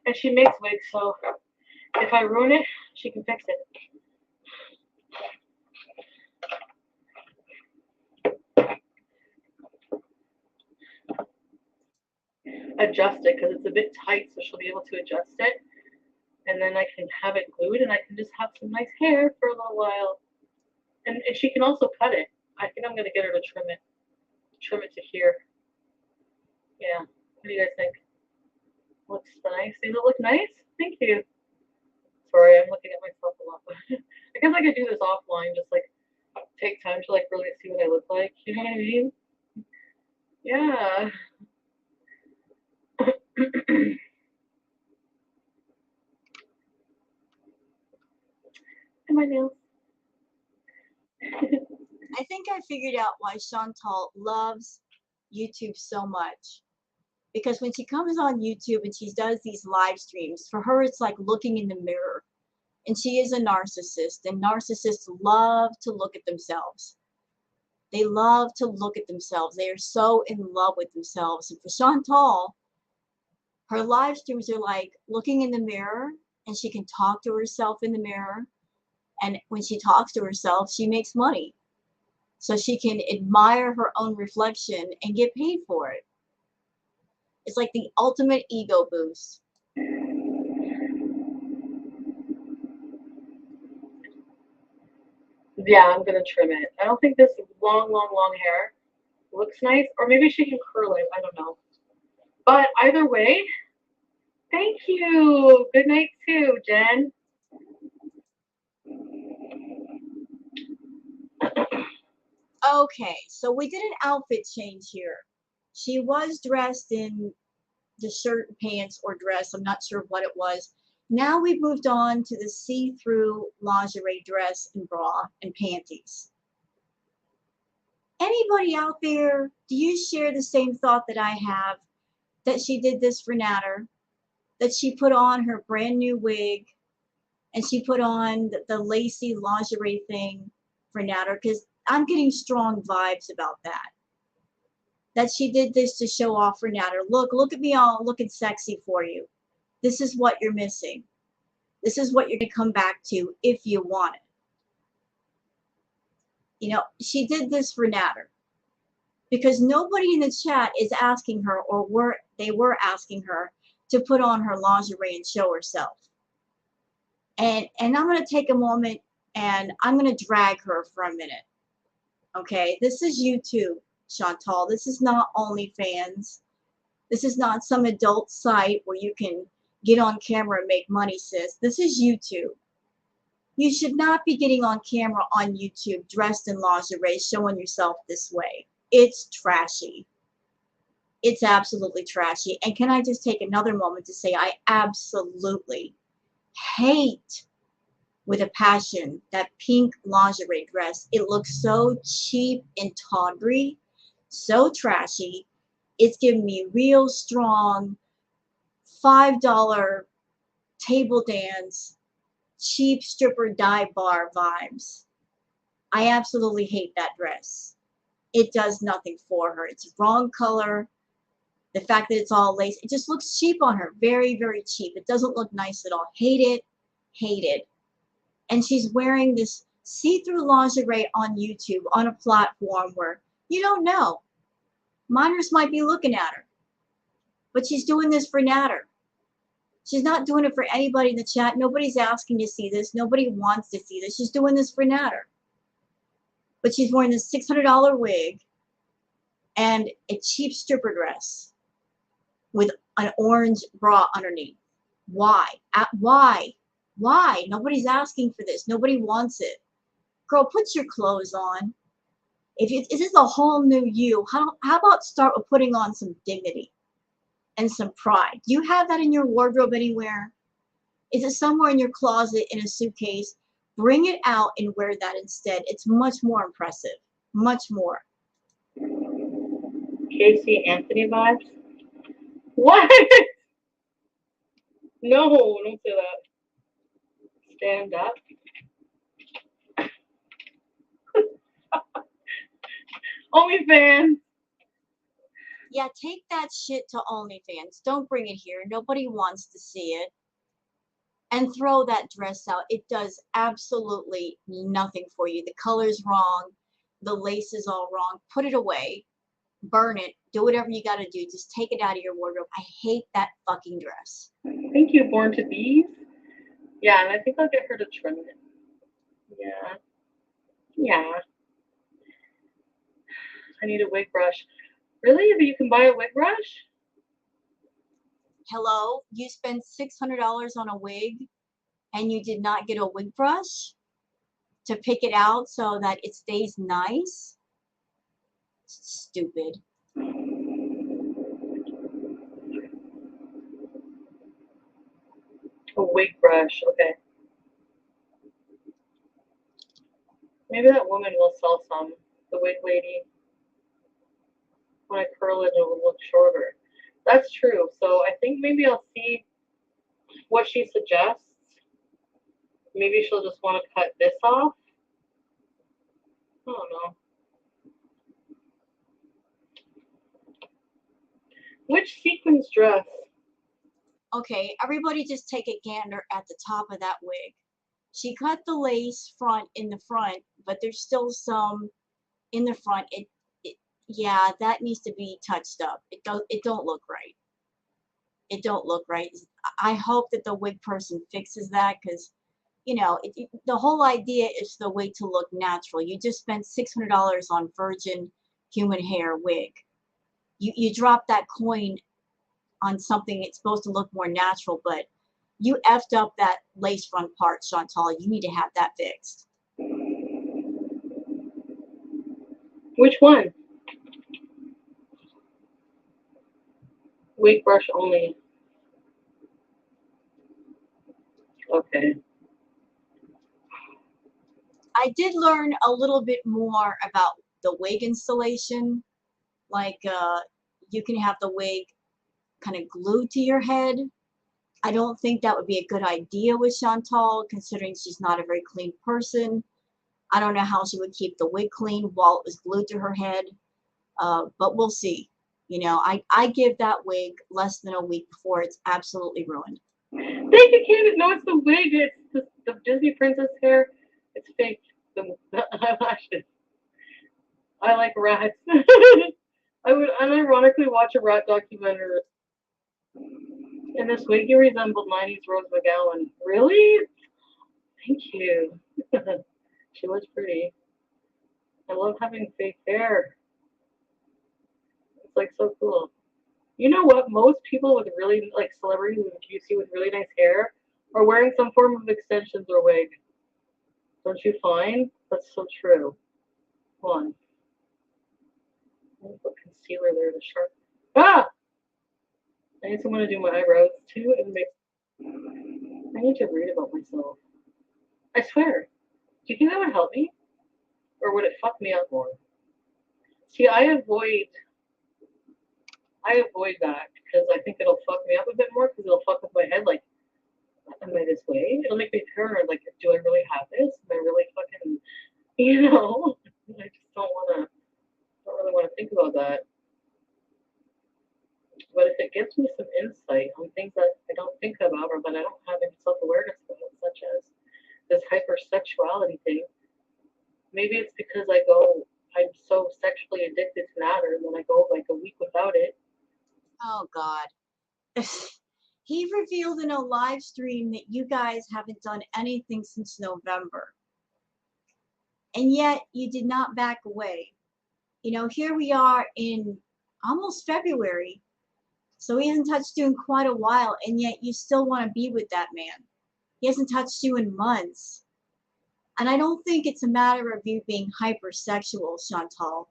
And she makes wigs, so if I ruin it, she can fix it. Adjust it because it's a bit tight, so she'll be able to adjust it. And then I can have it glued and I can just have some nice hair for a little while. And she can also cut it. I think I'm going to get her to trim it. Trim it to here. Yeah. What do you guys think? Looks nice. Does it look nice? Thank you. Sorry, I'm looking at myself a lot. I guess I could do this offline, just like take time to like really see what I look like. You know what I mean? Yeah. And my nails. I think I figured out why Chantal loves YouTube so much. Because when she comes on YouTube and she does these live streams, for her it's like looking in the mirror. And she is a narcissist, and narcissists love to look at themselves. They love to look at themselves. They are so in love with themselves. And for Chantal, her live streams are like looking in the mirror, and she can talk to herself in the mirror. And when she talks to herself, she makes money. So she can admire her own reflection and get paid for it. It's like the ultimate ego boost. Yeah, I'm gonna trim it. I don't think this long hair looks nice, or maybe she can curl it. I don't know. But either way, thank you. Good night too, Jen. Okay, so we did an outfit change here. She was dressed in the shirt and pants or dress. I'm not sure what it was. Now we've moved on to the see-through lingerie dress and bra and panties. Anybody out there, do you share the same thought that I have, that she did this for Natter, that she put on her brand new wig and she put on the lacy lingerie thing for Natter? Because I'm getting strong vibes about that. That she did this to show off for Natter. Look at me all looking sexy for you. This is what you're missing. This is what you're going to come back to if you want it. You know, she did this for Natter because nobody in the chat is asking her, or they were asking her to put on her lingerie and show herself. And I'm going to take a moment and I'm going to drag her for a minute. Okay, this is YouTube, Chantal. This is not OnlyFans. This is not some adult site where you can get on camera and make money, sis. This is YouTube. You should not be getting on camera on YouTube dressed in lingerie showing yourself this way. It's trashy. It's absolutely trashy. And can I just take another moment to say I absolutely hate with a passion that pink lingerie dress. It looks so cheap and tawdry, so trashy. It's giving me real strong $5 table dance, cheap stripper dive bar vibes. I absolutely hate that dress. It does nothing for her. It's wrong color. The fact that it's all lace, it just looks cheap on her. Very, very cheap. It doesn't look nice at all. Hate it. Hate it. And she's wearing this see-through lingerie on YouTube on a platform where you don't know. Minors might be looking at her. But she's doing this for Natter. She's not doing it for anybody in the chat. Nobody's asking to see this. Nobody wants to see this. She's doing this for Natter. But she's wearing this $600 wig and a cheap stripper dress with an orange bra underneath. Why? Why? Why? Nobody's asking for this. Nobody wants it. Girl, put your clothes on. If this is a whole new you, how about start with putting on some dignity and some pride? Do you have that in your wardrobe anywhere? Is it somewhere in your closet in a suitcase? Bring it out and wear that instead. It's much more impressive. Much more. Casey Anthony vibes. What? No, don't say that. Stand up. OnlyFans. Yeah, take that shit to OnlyFans. Don't bring it here. Nobody wants to see it. And throw that dress out. It does absolutely nothing for you. The color's wrong. The lace is all wrong. Put it away. Burn it. Do whatever you got to do. Just take it out of your wardrobe. I hate that fucking dress. Thank you, Born to Be. Yeah, and I think I'll get her to trim it. Yeah. Yeah. I need a wig brush. Really? But you can buy a wig brush? Hello? You spent $600 on a wig and you did not get a wig brush? to pick it out so that it stays nice. Stupid. A wig brush, okay. Maybe that woman will sell some, the wig lady. When I curl it, it will look shorter. That's true. So I think maybe I'll see what she suggests. Maybe she'll just want to cut this off. I don't know. Which sequins dress? Okay, everybody just take a gander at the top of that wig. She cut the lace front in the front, but there's still some in the front. Yeah, that needs to be touched up. It don't look right. It don't look right. I hope that the wig person fixes that, because you know, the whole idea is the wig to look natural. You just spent $600 on virgin human hair wig. You drop that coin on something it's supposed to look more natural, but you effed up that lace front part, Chantal. You need to have that fixed. Which one? Wig brush only. Okay. I did learn a little bit more about the wig installation. Like, you can have the wig kind of glued to your head. I don't think that would be a good idea with Chantal, considering she's not a very clean person. I don't know how she would keep the wig clean while it was glued to her head, but we'll see. You know, I give that wig less than a week before it's absolutely ruined. Thank you, Candace. No, it's the wig. It's the Disney princess hair. It's fake. The eyelashes. I like rats. I would unironically watch a rat documentary. In this wig, you resembled 90s Rose McGowan. Really? Thank you. She was pretty. I love having fake hair. It's like so cool. You know what? Most people with really, like celebrities you see with really nice hair are wearing some form of extensions or wig. Don't you find? That's so true. Hold on. I'm gonna put concealer there to sharpen. Ah! I need someone to do my eyebrows too. I need to read about myself. I swear. Do you think that would help me? Or would it fuck me up more? See, I avoid that because I think it'll fuck me up a bit more because it'll fuck with my head. Like, am I this way? It'll make me paranoid. Like, do I really have this? Am I really fucking, you know? I just don't really want to think about that. But if it gives me some insight on things that I don't think about or that I don't have any self-awareness about, such as this hypersexuality thing, maybe it's because I'm so sexually addicted to Natter, and then I go like a week without it. Oh God. He revealed in a live stream that you guys haven't done anything since November. And yet you did not back away. You know, here we are in almost February. So he hasn't touched you in quite a while, and yet you still want to be with that man. He hasn't touched you in months. And I don't think it's a matter of you being hypersexual, Chantal.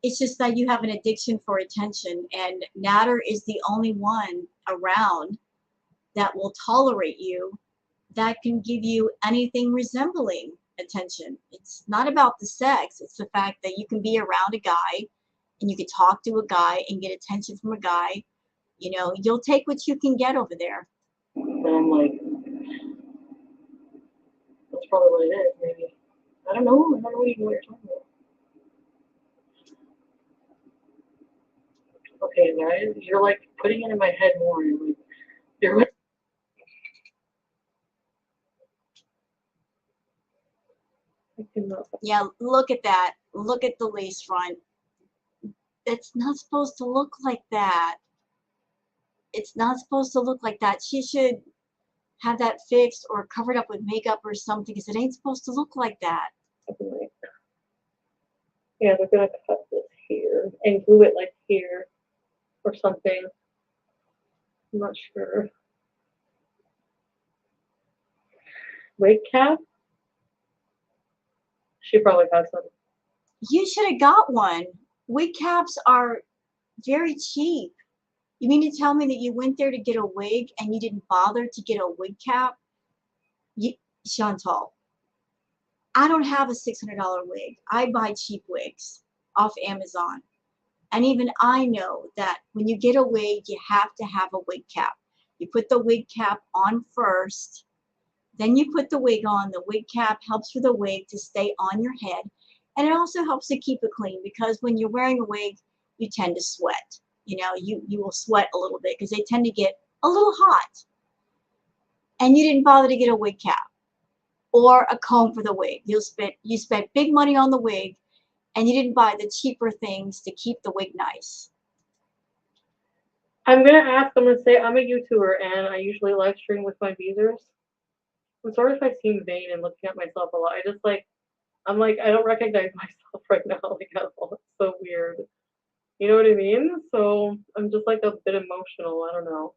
It's just that you have an addiction for attention, and Natter is the only one around that will tolerate you, that can give you anything resembling attention. It's not about the sex. It's the fact that you can be around a guy and you can talk to a guy and get attention from a guy. You know, you'll take what you can get over there. And I'm like, that's probably what it is, maybe. I don't know even what you're talking about. Okay, guys, you're like putting it in my head more. You're like, Yeah, look at that. Look at the lace front. It's not supposed to look like that. It's not supposed to look like that. She should have that fixed or covered up with makeup or something, because it ain't supposed to look like that. yeah, they're gonna cut this here and glue it like here or something. I'm not sure. Wig cap? She probably has some. You should have got one. Wig caps are very cheap. You mean to tell me that you went there to get a wig and you didn't bother to get a wig cap? You, Chantal, I don't have a $600 wig. I buy cheap wigs off Amazon. And even I know that when you get a wig, you have to have a wig cap. You put the wig cap on first, then you put the wig on. The wig cap helps for the wig to stay on your head. And it also helps to keep it clean because when you're wearing a wig, you tend to sweat. You know, you will sweat a little bit because they tend to get a little hot. And you didn't bother to get a wig cap or a comb for the wig. You spent big money on the wig and you didn't buy the cheaper things to keep the wig nice. I'm gonna say I'm a YouTuber and I usually live stream with my viewers. I'm sorry if I seem vain and looking at myself a lot. I'm like I don't recognize myself right now like at all. It's so weird. You know what I mean? So I'm just like a bit emotional. I don't know.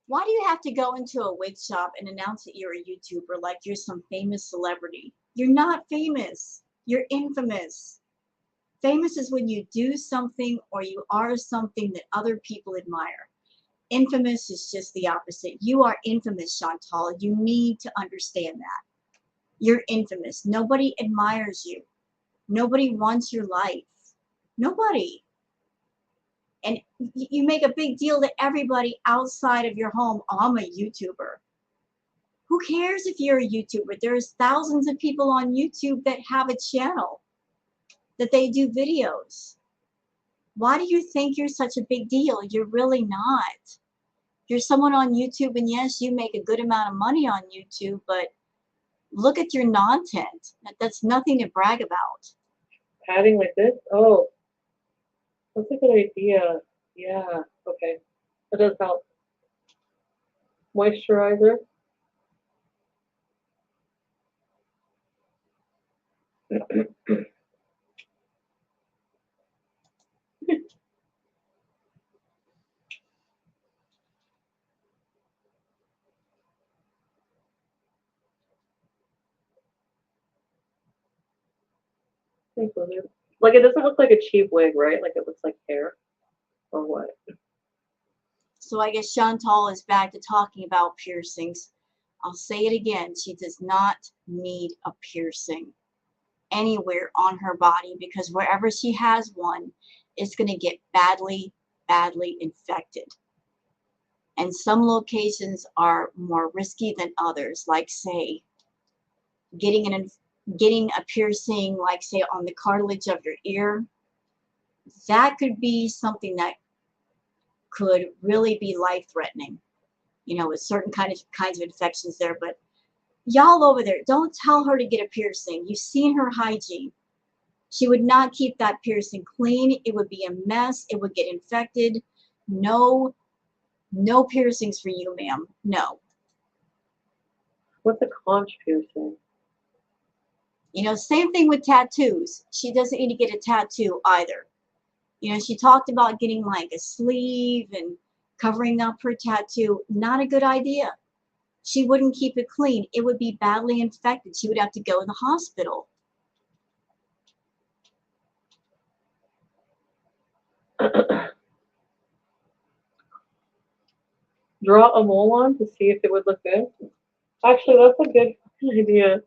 Why do you have to go into a wig shop and announce that you're a YouTuber like you're some famous celebrity? You're not famous. You're infamous. Famous is when you do something or you are something that other people admire. Infamous is just the opposite. You are infamous, Chantal. You need to understand that. You're infamous. Nobody admires you. Nobody wants your life. Nobody. And you make a big deal to everybody outside of your home. Oh, I'm a YouTuber. Who cares if you're a YouTuber? There's thousands of people on YouTube that have a channel, that they do videos. Why do you think you're such a big deal? You're really not. You're someone on YouTube, and yes, you make a good amount of money on YouTube, but look at your content. That's nothing to brag about. Padding like this? Oh, that's a good idea. Yeah. Okay. That does help. Moisturizer. Like it doesn't look like a cheap wig, right? Like it looks like hair or what? So I guess Chantal is back to talking about piercings. I'll say it again. She does not need a piercing anywhere on her body because wherever she has one, it's going to get badly, badly infected. And some locations are more risky than others, like say getting getting a piercing, like say on the cartilage of your ear. That could be something that could really be life-threatening. You know, with certain kinds of infections there. But y'all over there, don't tell her to get a piercing. You've seen her hygiene. She would not keep that piercing clean. It would be a mess. It would get infected. No, no piercings for you, ma'am. No. What's a conch piercing? You know, same thing with tattoos. She doesn't need to get a tattoo either. You know, she talked about getting like a sleeve and covering up her tattoo. Not a good idea. She wouldn't keep it clean. It would be badly infected. She would have to go to the hospital. Draw a mole on to see if it would look good. Actually, that's a good idea.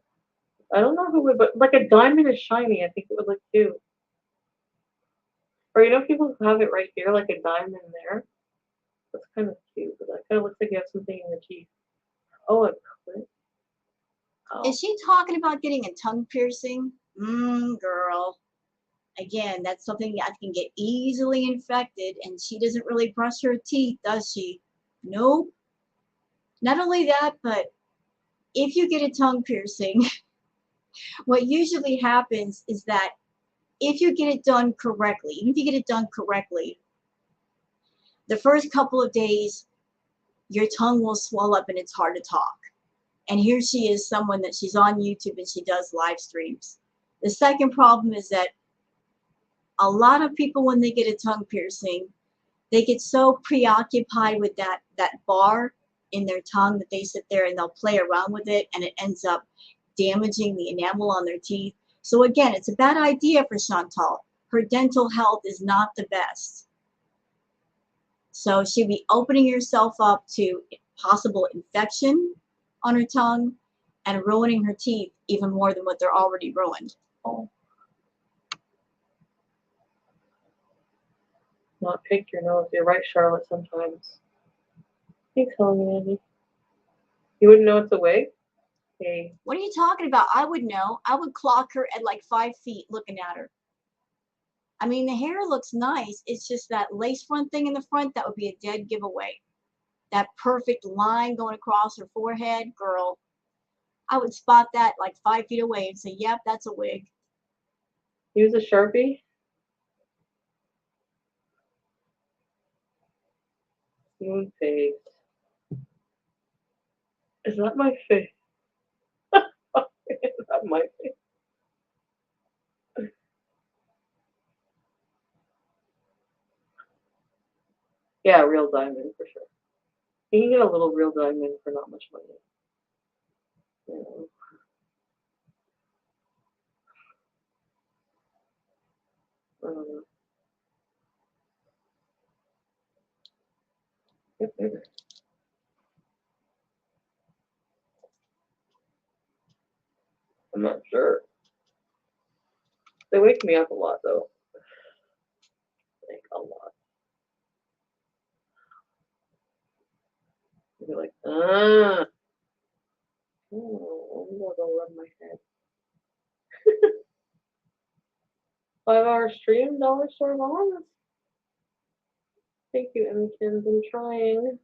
I don't know who would, but like a diamond is shiny. I think it would look cute. Or you know, people who have it right here, like a diamond there. That's kind of cute. But that kind of looks like you have something in your teeth. Oh, a clip. Oh. Is she talking about getting a tongue piercing? Girl. Again, that's something that can get easily infected, and she doesn't really brush her teeth, does she? Nope. Not only that, but if you get a tongue piercing, what usually happens is that if you get it done correctly, even if you get it done correctly, the first couple of days, your tongue will swell up and it's hard to talk. And here she is, someone that she's on YouTube and she does live streams. The second problem is that a lot of people, when they get a tongue piercing, they get so preoccupied with that bar in their tongue that they sit there and they'll play around with it and it ends up damaging the enamel on their teeth. So again, it's a bad idea for Chantal. Her dental health is not the best. So she'd be opening herself up to possible infection on her tongue and ruining her teeth even more than what they're already ruined. Oh. Not pick your nose. You're right, Charlotte, sometimes. Thanks, telling Andy. You wouldn't know it's a wig? Hey. What are you talking about? I would know. I would clock her at like 5 feet looking at her. I mean, the hair looks nice. It's just that lace front thing in the front, that would be a dead giveaway. That perfect line going across her forehead, girl. I would spot that like 5 feet away and say, yep, that's a wig. Use a Sharpie? Moon face. Is that my face? Is that my face? Yeah, real diamond for sure. You can get a little real diamond for not much money. Yeah. I don't know. I'm not sure. They wake me up a lot though. Like a lot. They're like, ah. Oh, I'm gonna go rub my head. 5-hour stream, dollar store bonus. Thank you, Emmykins. I'm trying.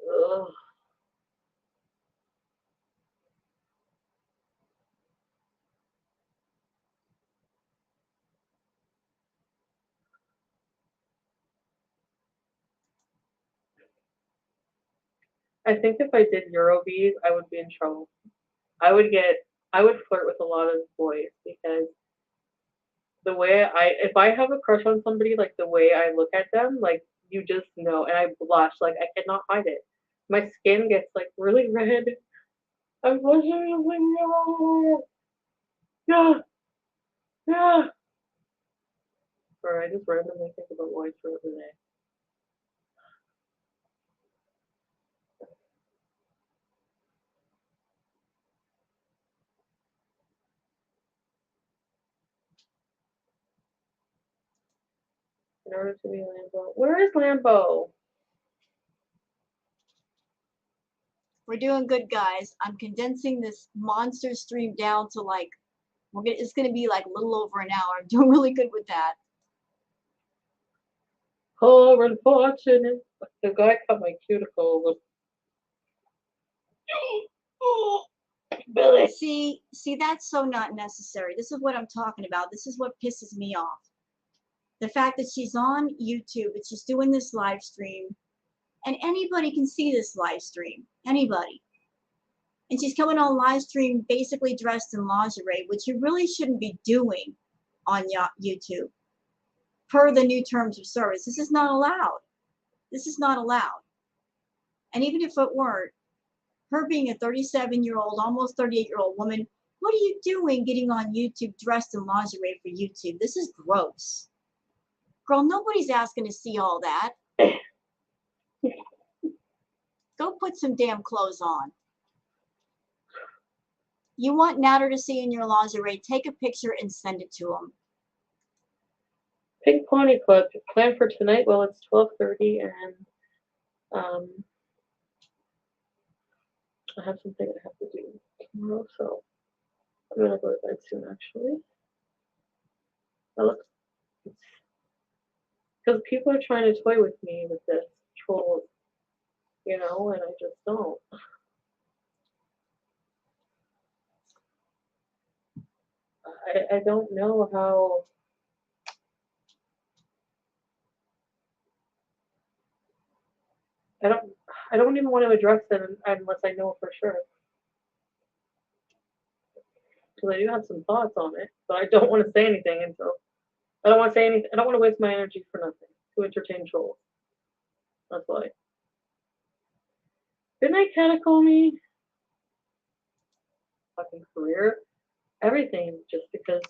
Ugh. I think if I did Eurobees, I would be in trouble. I would flirt with a lot of boys because the way if I have a crush on somebody, like the way I look at them, like you just know, and I blush, like I cannot hide it. My skin gets like really red. I'm blushing. I'm like, yeah, yeah. Or I just randomly think about boys throughout the day. In order to be Lambo. Where is Lambo? We're doing good, guys. I'm condensing this monster stream down to like, it's going to be like a little over an hour. I'm doing really good with that. Oh, unfortunate. The guy cut my cuticle. Billy. See, that's so not necessary. This is what I'm talking about. This is what pisses me off. The fact that she's on YouTube and she's doing this live stream, and anybody can see this live stream. Anybody. And she's coming on live stream basically dressed in lingerie, which you really shouldn't be doing on YouTube. Per the new terms of service, this is not allowed. This is not allowed. And even if it weren't, her being a 37-year-old, almost 38-year-old woman, what are you doing getting on YouTube dressed in lingerie for YouTube? This is gross. Girl, nobody's asking to see all that. Go put some damn clothes on. You want Natter to see in your lingerie, take a picture and send it to him. Pink Pony Club planned for tonight. Well, it's 12:30 and I have something I have to do tomorrow, so I'm gonna go to bed soon. Actually, because people are trying to toy with me with this troll, and I just don't. I don't know how. I don't even want to address them unless I know for sure. Because I do have some thoughts on it, but I don't want to say anything until I don't want to say anything. I don't want to waste my energy for nothing to entertain trolls. That's why. Good night, Catacomb. fucking career, everything, just because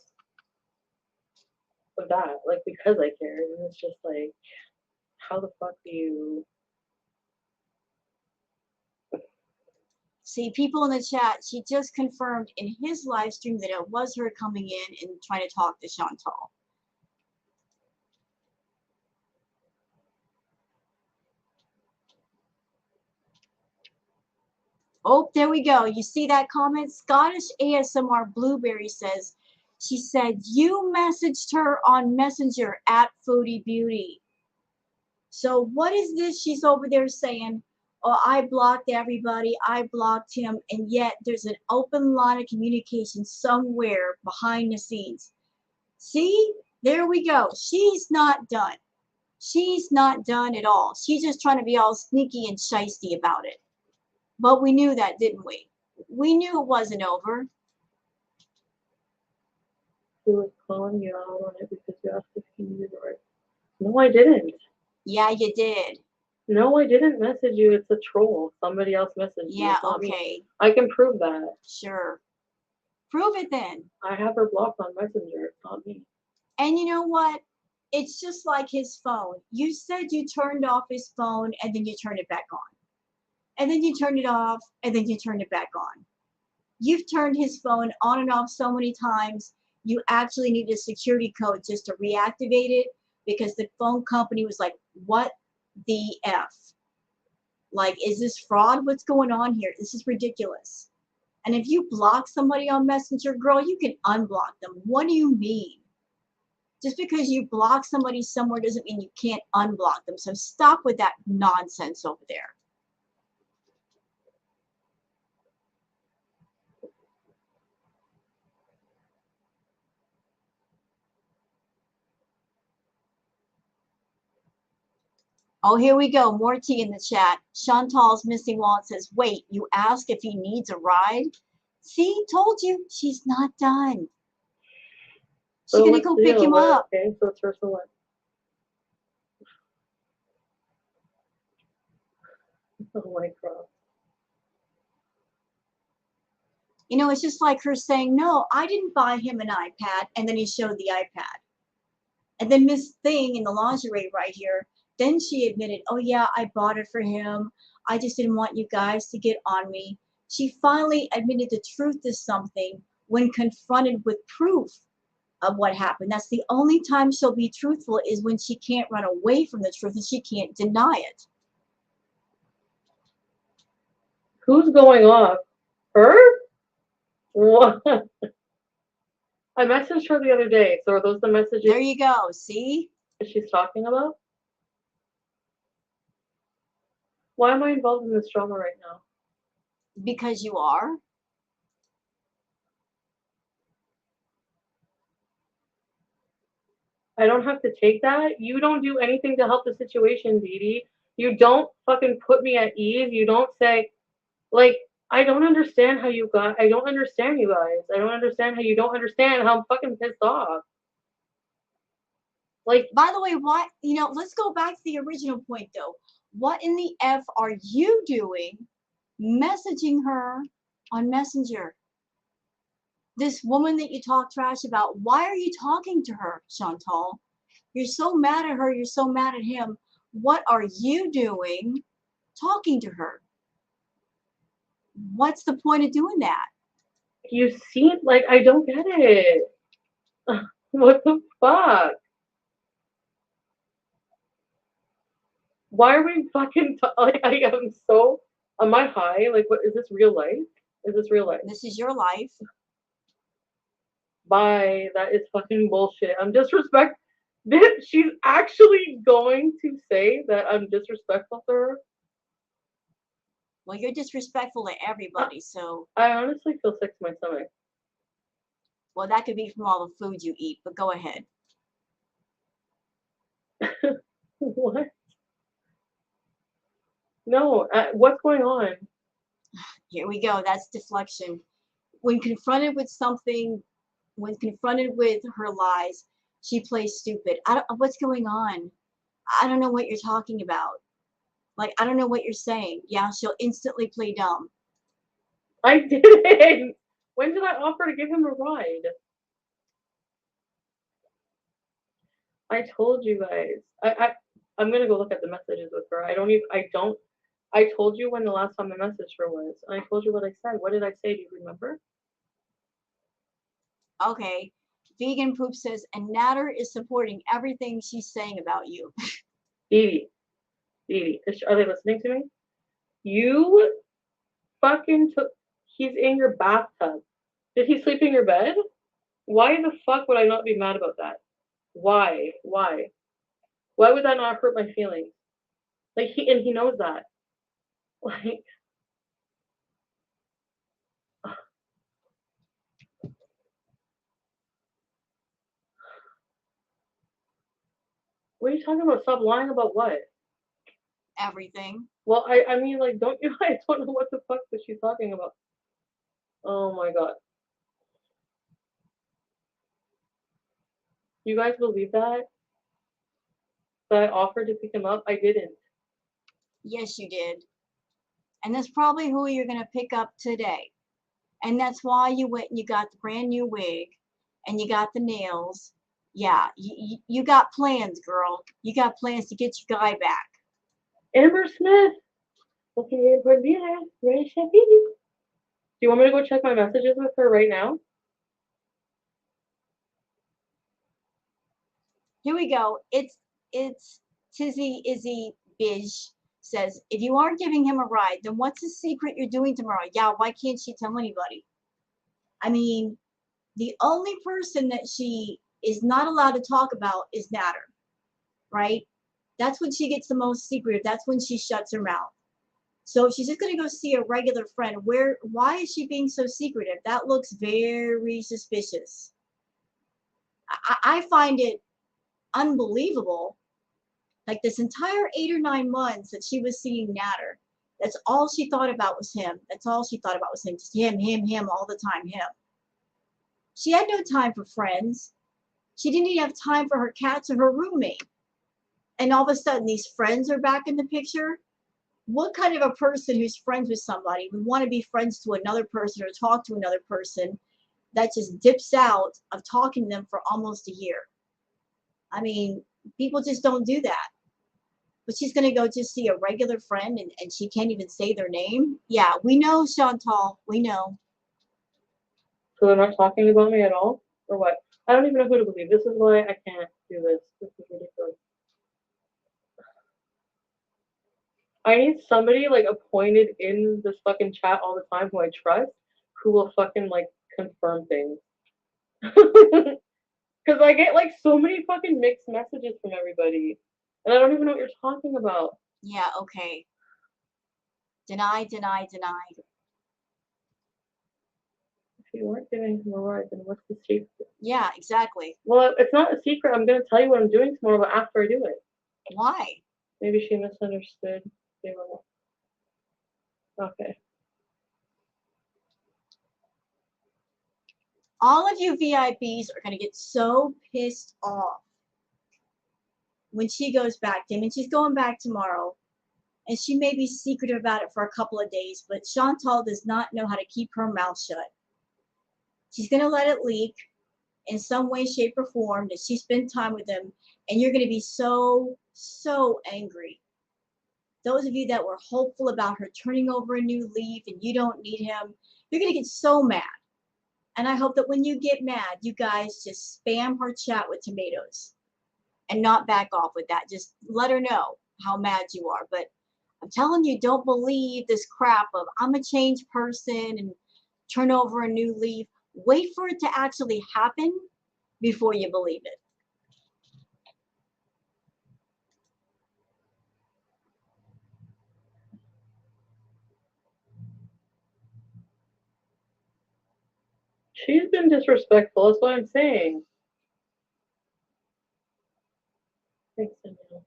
of that. Like, because I cared. And it's just like, how the fuck do you. See, people in the chat, she just confirmed in his live stream that it was her coming in and trying to talk to Chantal. Oh, there we go. You see that comment? Scottish ASMR Blueberry says, she said, you messaged her on Messenger at Foodie Beauty. So what is this she's over there saying? Oh, I blocked everybody. I blocked him. And yet there's an open line of communication somewhere behind the scenes. See, there we go. She's not done. She's not done at all. She's just trying to be all sneaky and shisty about it. But we knew that, didn't we? We knew it wasn't over. He was calling you out on it because you asked if he needed a right. No, I didn't. Yeah, you did. No, I didn't message you. It's a troll. Somebody else messaged you. Yeah, It's not okay. me. I can prove that. Sure. Prove it then. I have her blocked on Messenger. It's not me. And you know what? It's just like his phone. You said you turned off his phone and then you turned it back on. And then you turned it off and then you turned it back on. You've turned his phone on and off so many times, you actually need a security code just to reactivate it because the phone company was like, what the F? Like, is this fraud? What's going on here? This is ridiculous. And if you block somebody on Messenger, girl, you can unblock them. What do you mean? Just because you block somebody somewhere doesn't mean you can't unblock them. So stop with that nonsense over there. Oh, here we go. More tea in the chat. Chantal's missing wallet says, wait, you ask if he needs a ride? See, told you, she's not done. She's going to go pick him up. Okay, so it's first one. Oh my God. You know, it's just like her saying, no, I didn't buy him an iPad. And then he showed the iPad. And then Miss Thing in the lingerie right here, then she admitted, oh yeah, I bought it for him. I just didn't want you guys to get on me. She finally admitted the truth to something when confronted with proof of what happened. That's the only time she'll be truthful is when she can't run away from the truth and she can't deny it. Who's going off? Her? What? I messaged her the other day. So are those the messages? There you go. See? She's talking about? Why am I involved in this drama right now? Because you are. I don't have to take that. You don't do anything to help the situation, Dede. You don't fucking put me at ease. You don't say, like, I don't understand how you got. I don't understand you guys. I don't understand how you don't understand how I'm fucking pissed off. Like, by the way, why, you know, let's go back to the original point though. What in the F are you doing messaging her on Messenger? This woman that you talk trash about, why are you talking to her, Chantal? You're so mad at her, you're so mad at him. What are you doing talking to her? What's the point of doing that? you seem like I don't get it. What the fuck? Why are we fucking like? I am so. Am I high? Like, what is this real life? Is this real life? This is your life. Bye. That is fucking bullshit. I'm disrespect. She's actually going to say that I'm disrespectful to her. Well, you're disrespectful to everybody, so. I honestly feel sick to my stomach. Well, that could be from all the food you eat, but go ahead. What? No, what's going on? Here we go. That's deflection. When confronted with something, when confronted with her lies, she plays stupid. What's going on? I don't know what you're talking about. Like, I don't know what you're saying. Yeah, she'll instantly play dumb. I didn't. When did I offer to give him a ride? I told you guys. I'm gonna go look at the messages with her. I told you when the last time I messaged her was. And I told you what I said. What did I say? Do you remember? Okay. Vegan Poop says, and Natter is supporting everything she's saying about you. Dede. Dede. Are they listening to me? You fucking took. He's in your bathtub. Did he sleep in your bed? Why the fuck would I not be mad about that? Why? Why? Why would that not hurt my feelings? Like he knows that. Like, what are you talking about? Stop lying about what? Everything. Well, I mean, like, don't you guys don't know what the fuck that she's talking about? Oh my god. You guys believe that? That I offered to pick him up? I didn't. Yes, you did. And that's probably who you're going to pick up today. And that's why you went and you got the brand new wig and you got the nails. Yeah, you got plans, girl. You got plans to get your guy back. Amber Smith! Looking good for me. Where is she? Do you want me to go check my messages with her right now? Here we go. It's Tizzy Izzy Bish says, if you aren't giving him a ride, then what's the secret you're doing tomorrow? Yeah, why can't she tell anybody? I mean, the only person that she is not allowed to talk about is Natter, right? That's when she gets the most secretive. That's when she shuts her mouth. So if she's just going to go see a regular friend, why is she being so secretive? That looks very suspicious. I find it unbelievable. Like this entire 8 or 9 months that she was seeing Natter, that's all she thought about was him. That's all she thought about was him. Just him, all the time, him. She had no time for friends. She didn't even have time for her cats or her roommate. And all of a sudden, these friends are back in the picture. What kind of a person who's friends with somebody would want to be friends to another person or talk to another person that just dips out of talking to them for almost a year? I mean, people just don't do that. But she's going to go just see a regular friend and she can't even say their name? Yeah, we know, Chantal. We know. So they're not talking about me at all? Or what? I don't even know who to believe. This is why I can't do this. This is ridiculous. I need somebody like appointed in this fucking chat all the time who I trust, who will fucking like confirm things. Because I get like so many fucking mixed messages from everybody, and I don't even know what you're talking about. Yeah, okay. Deny. If you weren't giving him a ride, then what's the secret? Yeah, exactly. Well, it's not a secret. I'm gonna tell you what I'm doing tomorrow, but after I do it. Why? Maybe she misunderstood. Okay. All of you VIPs are going to get so pissed off when she goes back to him. And she's going back tomorrow. And she may be secretive about it for a couple of days, but Chantal does not know how to keep her mouth shut. She's going to let it leak in some way, shape, or form that she spent time with him. And you're going to be so, so angry. Those of you that were hopeful about her turning over a new leaf and you don't need him, you're going to get so mad. And I hope that when you get mad, you guys just spam her chat with tomatoes and not back off with that. Just let her know how mad you are. But I'm telling you, don't believe this crap of I'm a changed person and turn over a new leaf. Wait for it to actually happen before you believe it. She's been disrespectful. That's what I'm saying. Thanks, Danielle.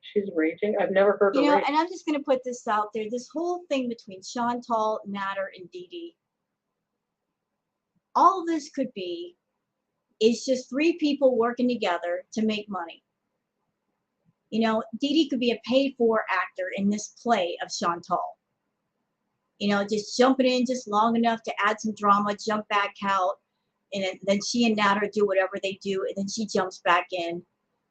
She's raging. I've never heard her rage. And I'm just going to put this out there. This whole thing between Chantal, Natter, and Dede, all this could be It's just three people working together to make money. You know, Dede could be a paid-for actor in this play of Chantal. You know, just jumping in just long enough to add some drama, jump back out, and then she and Natter do whatever they do, and then she jumps back in.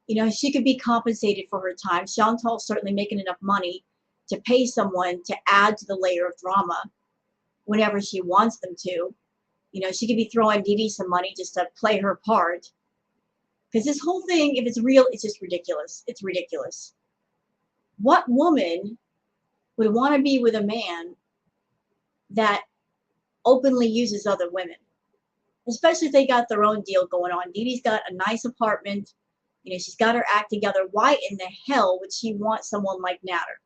You know, she could be compensated for her time. Chantal's certainly making enough money to pay someone to add to the layer of drama whenever she wants them to. You know, she could be throwing Dede some money just to play her part. Because this whole thing, if it's real, it's just ridiculous. It's ridiculous. What woman would want to be with a man that openly uses other women? Especially if they got their own deal going on. Dede's got a nice apartment. You know, she's got her act together. Why in the hell would she want someone like Natter?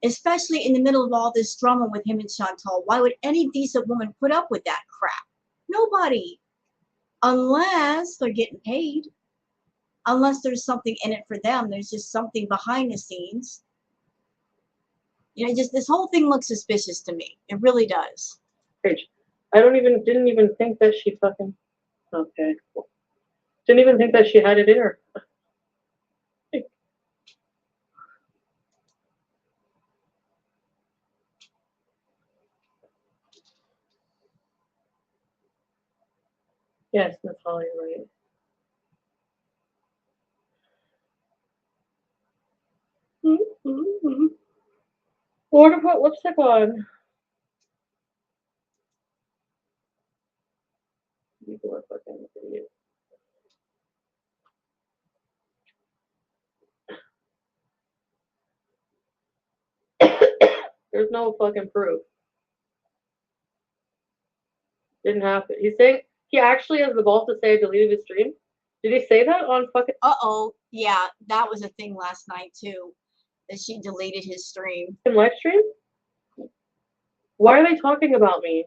Especially in the middle of all this drama with him and Chantal. Why would any decent woman put up with that crap? Nobody. Unless they're getting paid. Unless there's something in it for them. There's just something behind the scenes. You know, just this whole thing looks suspicious to me. It really does. I didn't even think that she fucking, okay. Didn't even think that she had it in her. Yes, Natalia, right. What to put lipstick on? People are fucking idiots. There's no fucking proof. Didn't happen. He's saying he actually has the balls to say I deleted his stream. Did he say that on fucking? Uh-oh. Yeah, that was a thing last night too. That she deleted his stream. In live stream? Why are they talking about me?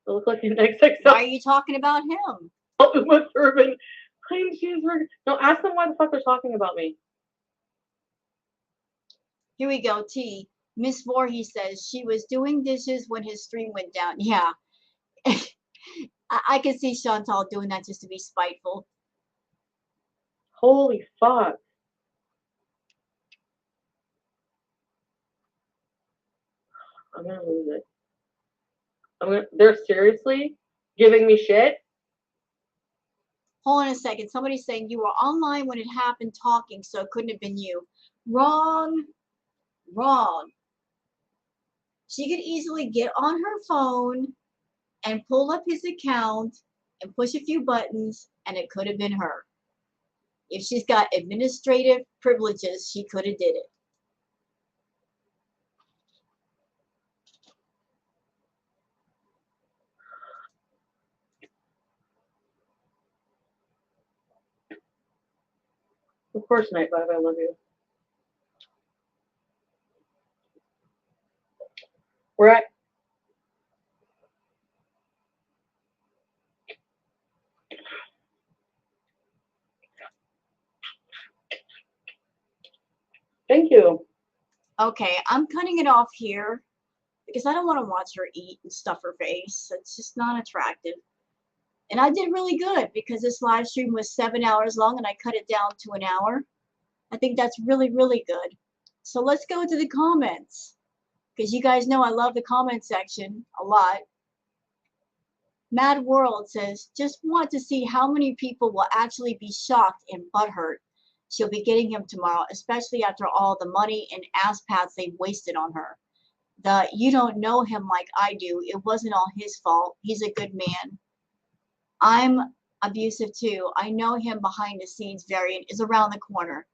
I look like an XXL. Why are you talking about him? With urban plain cheeseburger. No, ask them why the fuck they're talking about me. Here we go, T. Miss Voorhees says she was doing dishes when his stream went down. Yeah. I can see Chantal doing that just to be spiteful. Holy fuck. I'm gonna lose it. They're seriously giving me shit? Hold on a second. Somebody's saying you were online when it happened talking, so it couldn't have been you. Wrong. Wrong. She could easily get on her phone and pull up his account and push a few buttons, and it could have been her. If she's got administrative privileges, she could have did it. Of course, Night Vibe, I love you. We're at. Thank you. Okay, I'm cutting it off here because I don't want to watch her eat and stuff her face. It's just not attractive. And I did really good because this live stream was 7 hours long and I cut it down to an hour. I think that's really, really good. So let's go to the comments because you guys know I love the comment section a lot. Mad World says, just want to see how many people will actually be shocked and butthurt she'll be getting him tomorrow, especially after all the money and ass pats they wasted on her. You don't know him like I do. It wasn't all his fault. He's a good man. I'm abusive too. I know him behind the scenes variant is around the corner,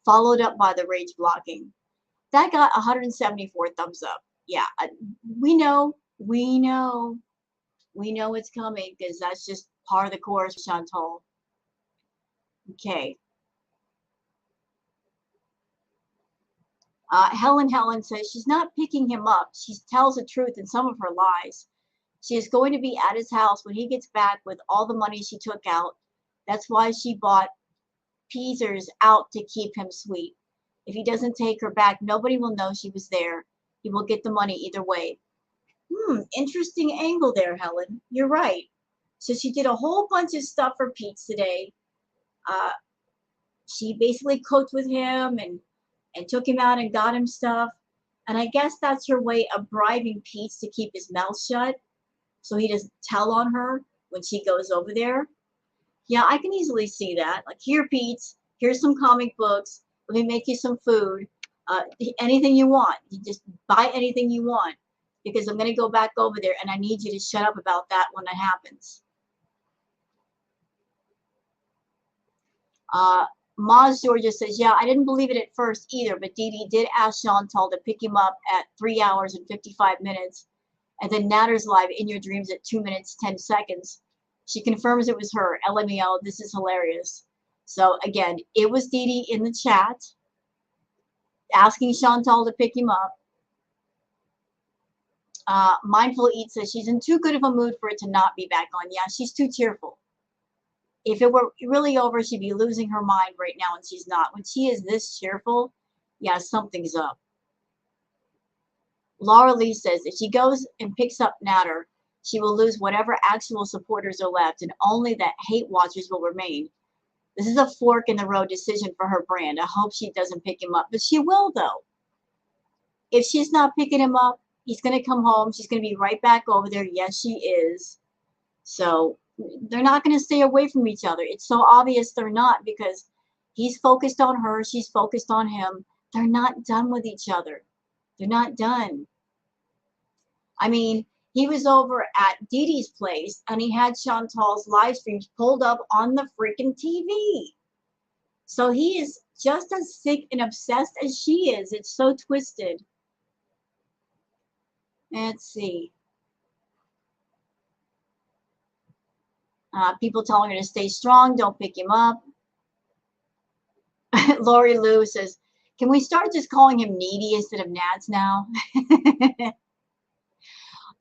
followed up by the rage blocking. That got 174 thumbs up. Yeah, we know it's coming because that's just part of the course, Chantal. Okay. Helen says she's not picking him up. She tells the truth in some of her lies. She is going to be at his house when he gets back with all the money she took out. That's why she bought Peasers out to keep him sweet. If he doesn't take her back, nobody will know she was there. He will get the money either way. Interesting angle there, Helen. You're right. So she did a whole bunch of stuff for Pete today. She basically cooked with him and took him out and got him stuff. And I guess that's her way of bribing Pete to keep his mouth shut so he doesn't tell on her when she goes over there. Yeah, I can easily see that. Like, here, Pete, here's some comic books. Let me make you some food. Anything you want. You just buy anything you want because I'm going to go back over there and I need you to shut up about that when that happens. Maz Georgia says, yeah, I didn't believe it at first either, but Dede did ask Chantal to pick him up at 3 hours and 55 minutes. And then Natter's live in your dreams at 2 minutes, 10 seconds. She confirms it was her. LMAO, this is hilarious. So again, it was Dede in the chat asking Chantal to pick him up. Mindful Eat says she's in too good of a mood for it to not be back on. Yeah, she's too cheerful. If it were really over, she'd be losing her mind right now, and she's not. When she is this cheerful, yeah, something's up. Laura Lee says if she goes and picks up Natter, she will lose whatever actual supporters are left, and only that hate watchers will remain. This is a fork in the road decision for her brand. I hope she doesn't pick him up, but she will, though. If she's not picking him up, he's going to come home. She's going to be right back over there. Yes, she is. So they're not going to stay away from each other. It's so obvious they're not because he's focused on her. She's focused on him. They're not done with each other. They're not done. I mean, he was over at Dede's place and he had Chantal's live streams pulled up on the freaking TV. So he is just as sick and obsessed as she is. It's so twisted. Let's see. People telling her to stay strong, don't pick him up. Lori Lou says, can we start just calling him Needy instead of Nads now?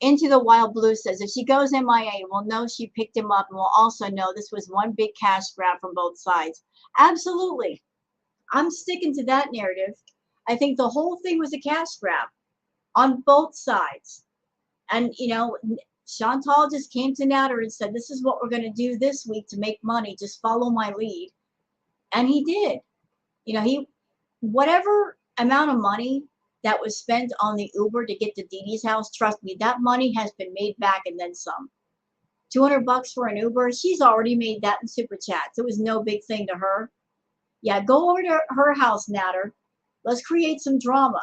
Into the Wild Blue says, if she goes MIA, we'll know she picked him up and we'll also know this was one big cash grab from both sides. Absolutely. I'm sticking to that narrative. I think the whole thing was a cash grab on both sides. And, you know, Chantal just came to Natter and said, this is what we're going to do this week to make money. Just follow my lead. And he did. You know, whatever amount of money that was spent on the Uber to get to Dede's house, trust me, that money has been made back and then some. $200 for an Uber, she's already made that in super chats. It was no big thing to her. Yeah, go over to her house, Natter. Let's create some drama.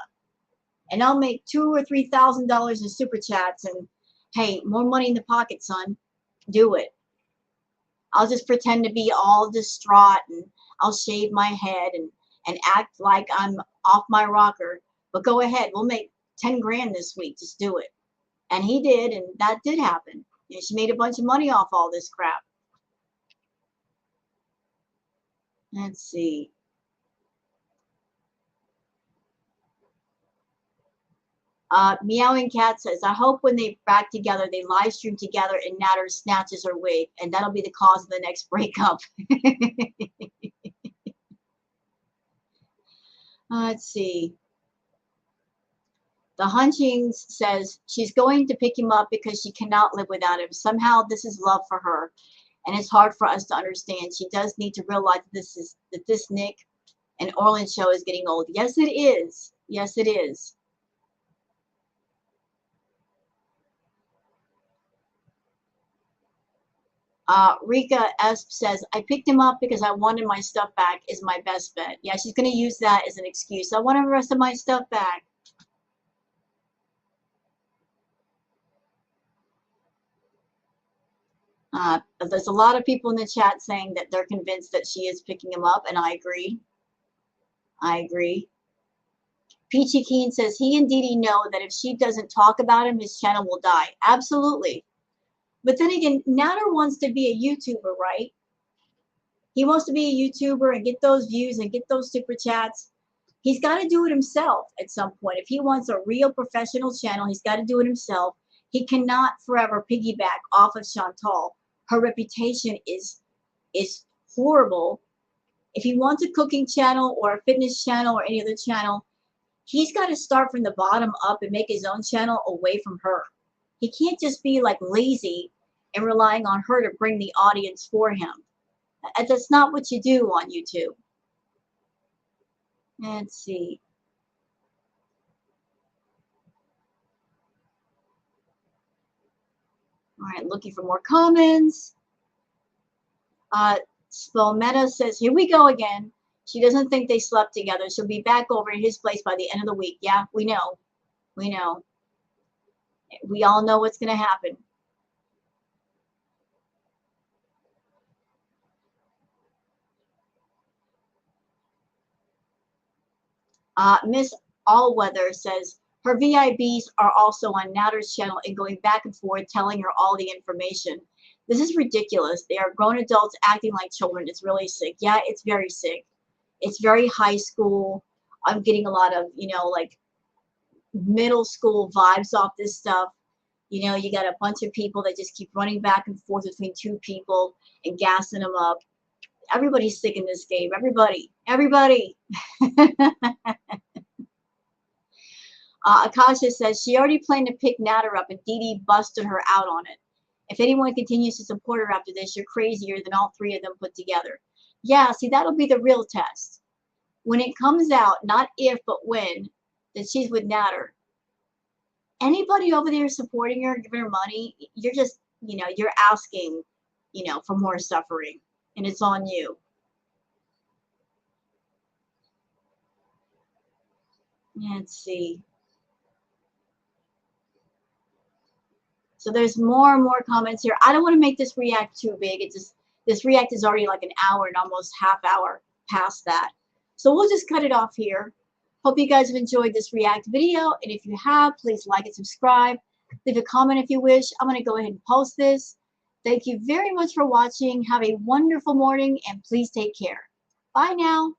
And I'll make $2,000 or $3,000 in super chats and hey, more money in the pocket, son. Do it. I'll just pretend to be all distraught and I'll shave my head and act like I'm off my rocker. But go ahead, we'll make 10 grand this week. Just do it. And he did, and that did happen. You know, she made a bunch of money off all this crap. Let's see. Meowing Cat says, I hope when they back together, they live stream together and Natter snatches her wig, and that'll be the cause of the next breakup. Let's see. The Hunchings says she's going to pick him up because she cannot live without him. Somehow this is love for her, and it's hard for us to understand. She does need to realize that this Nick and Orland show is getting old. Yes, it is. Yes, it is. Rika Esp says, I picked him up because I wanted my stuff back is my best bet. Yeah, she's going to use that as an excuse. I want the rest of my stuff back. There's a lot of people in the chat saying that they're convinced that she is picking him up, and I agree. I agree. Peachy Keen says he and Dede know that if she doesn't talk about him, his channel will die. Absolutely. But then again, Natter wants to be a YouTuber, right? He wants to be a YouTuber and get those views and get those super chats. He's got to do it himself at some point. If he wants a real professional channel, he's got to do it himself. He cannot forever piggyback off of Chantal. Her reputation is horrible. If he wants a cooking channel or a fitness channel or any other channel, he's got to start from the bottom up and make his own channel away from her. He can't just be like lazy and relying on her to bring the audience for him. That's not what you do on YouTube. Let's see. All right, looking for more comments. Spelmetta says, here we go again. She doesn't think they slept together. She'll be back over at his place by the end of the week. Yeah, we know. We know. We all know what's going to happen. Miss Allweather says, her VIBs are also on Natter's channel and going back and forth telling her all the information. This is ridiculous. They are grown adults acting like children. It's really sick. Yeah, it's very sick. It's very high school. I'm getting a lot of, like middle school vibes off this stuff. You got a bunch of people that just keep running back and forth between two people and gassing them up. Everybody's sick in this game. Everybody. Akasha says she already planned to pick Natter up and Dede busted her out on it. If anyone continues to support her after this, you're crazier than all three of them put together. Yeah, see, that'll be the real test. When it comes out, not if, but when, that she's with Natter. Anybody over there supporting her, giving her money, you're just, you're asking, for more suffering. And it's on you. Let's see. So there's more and more comments here. I don't want to make this react too big. It's just, this react is already like an hour and almost half hour past that. So we'll just cut it off here. Hope you guys have enjoyed this react video. And if you have, please like and subscribe. Leave a comment if you wish. I'm going to go ahead and post this. Thank you very much for watching. Have a wonderful morning and please take care. Bye now.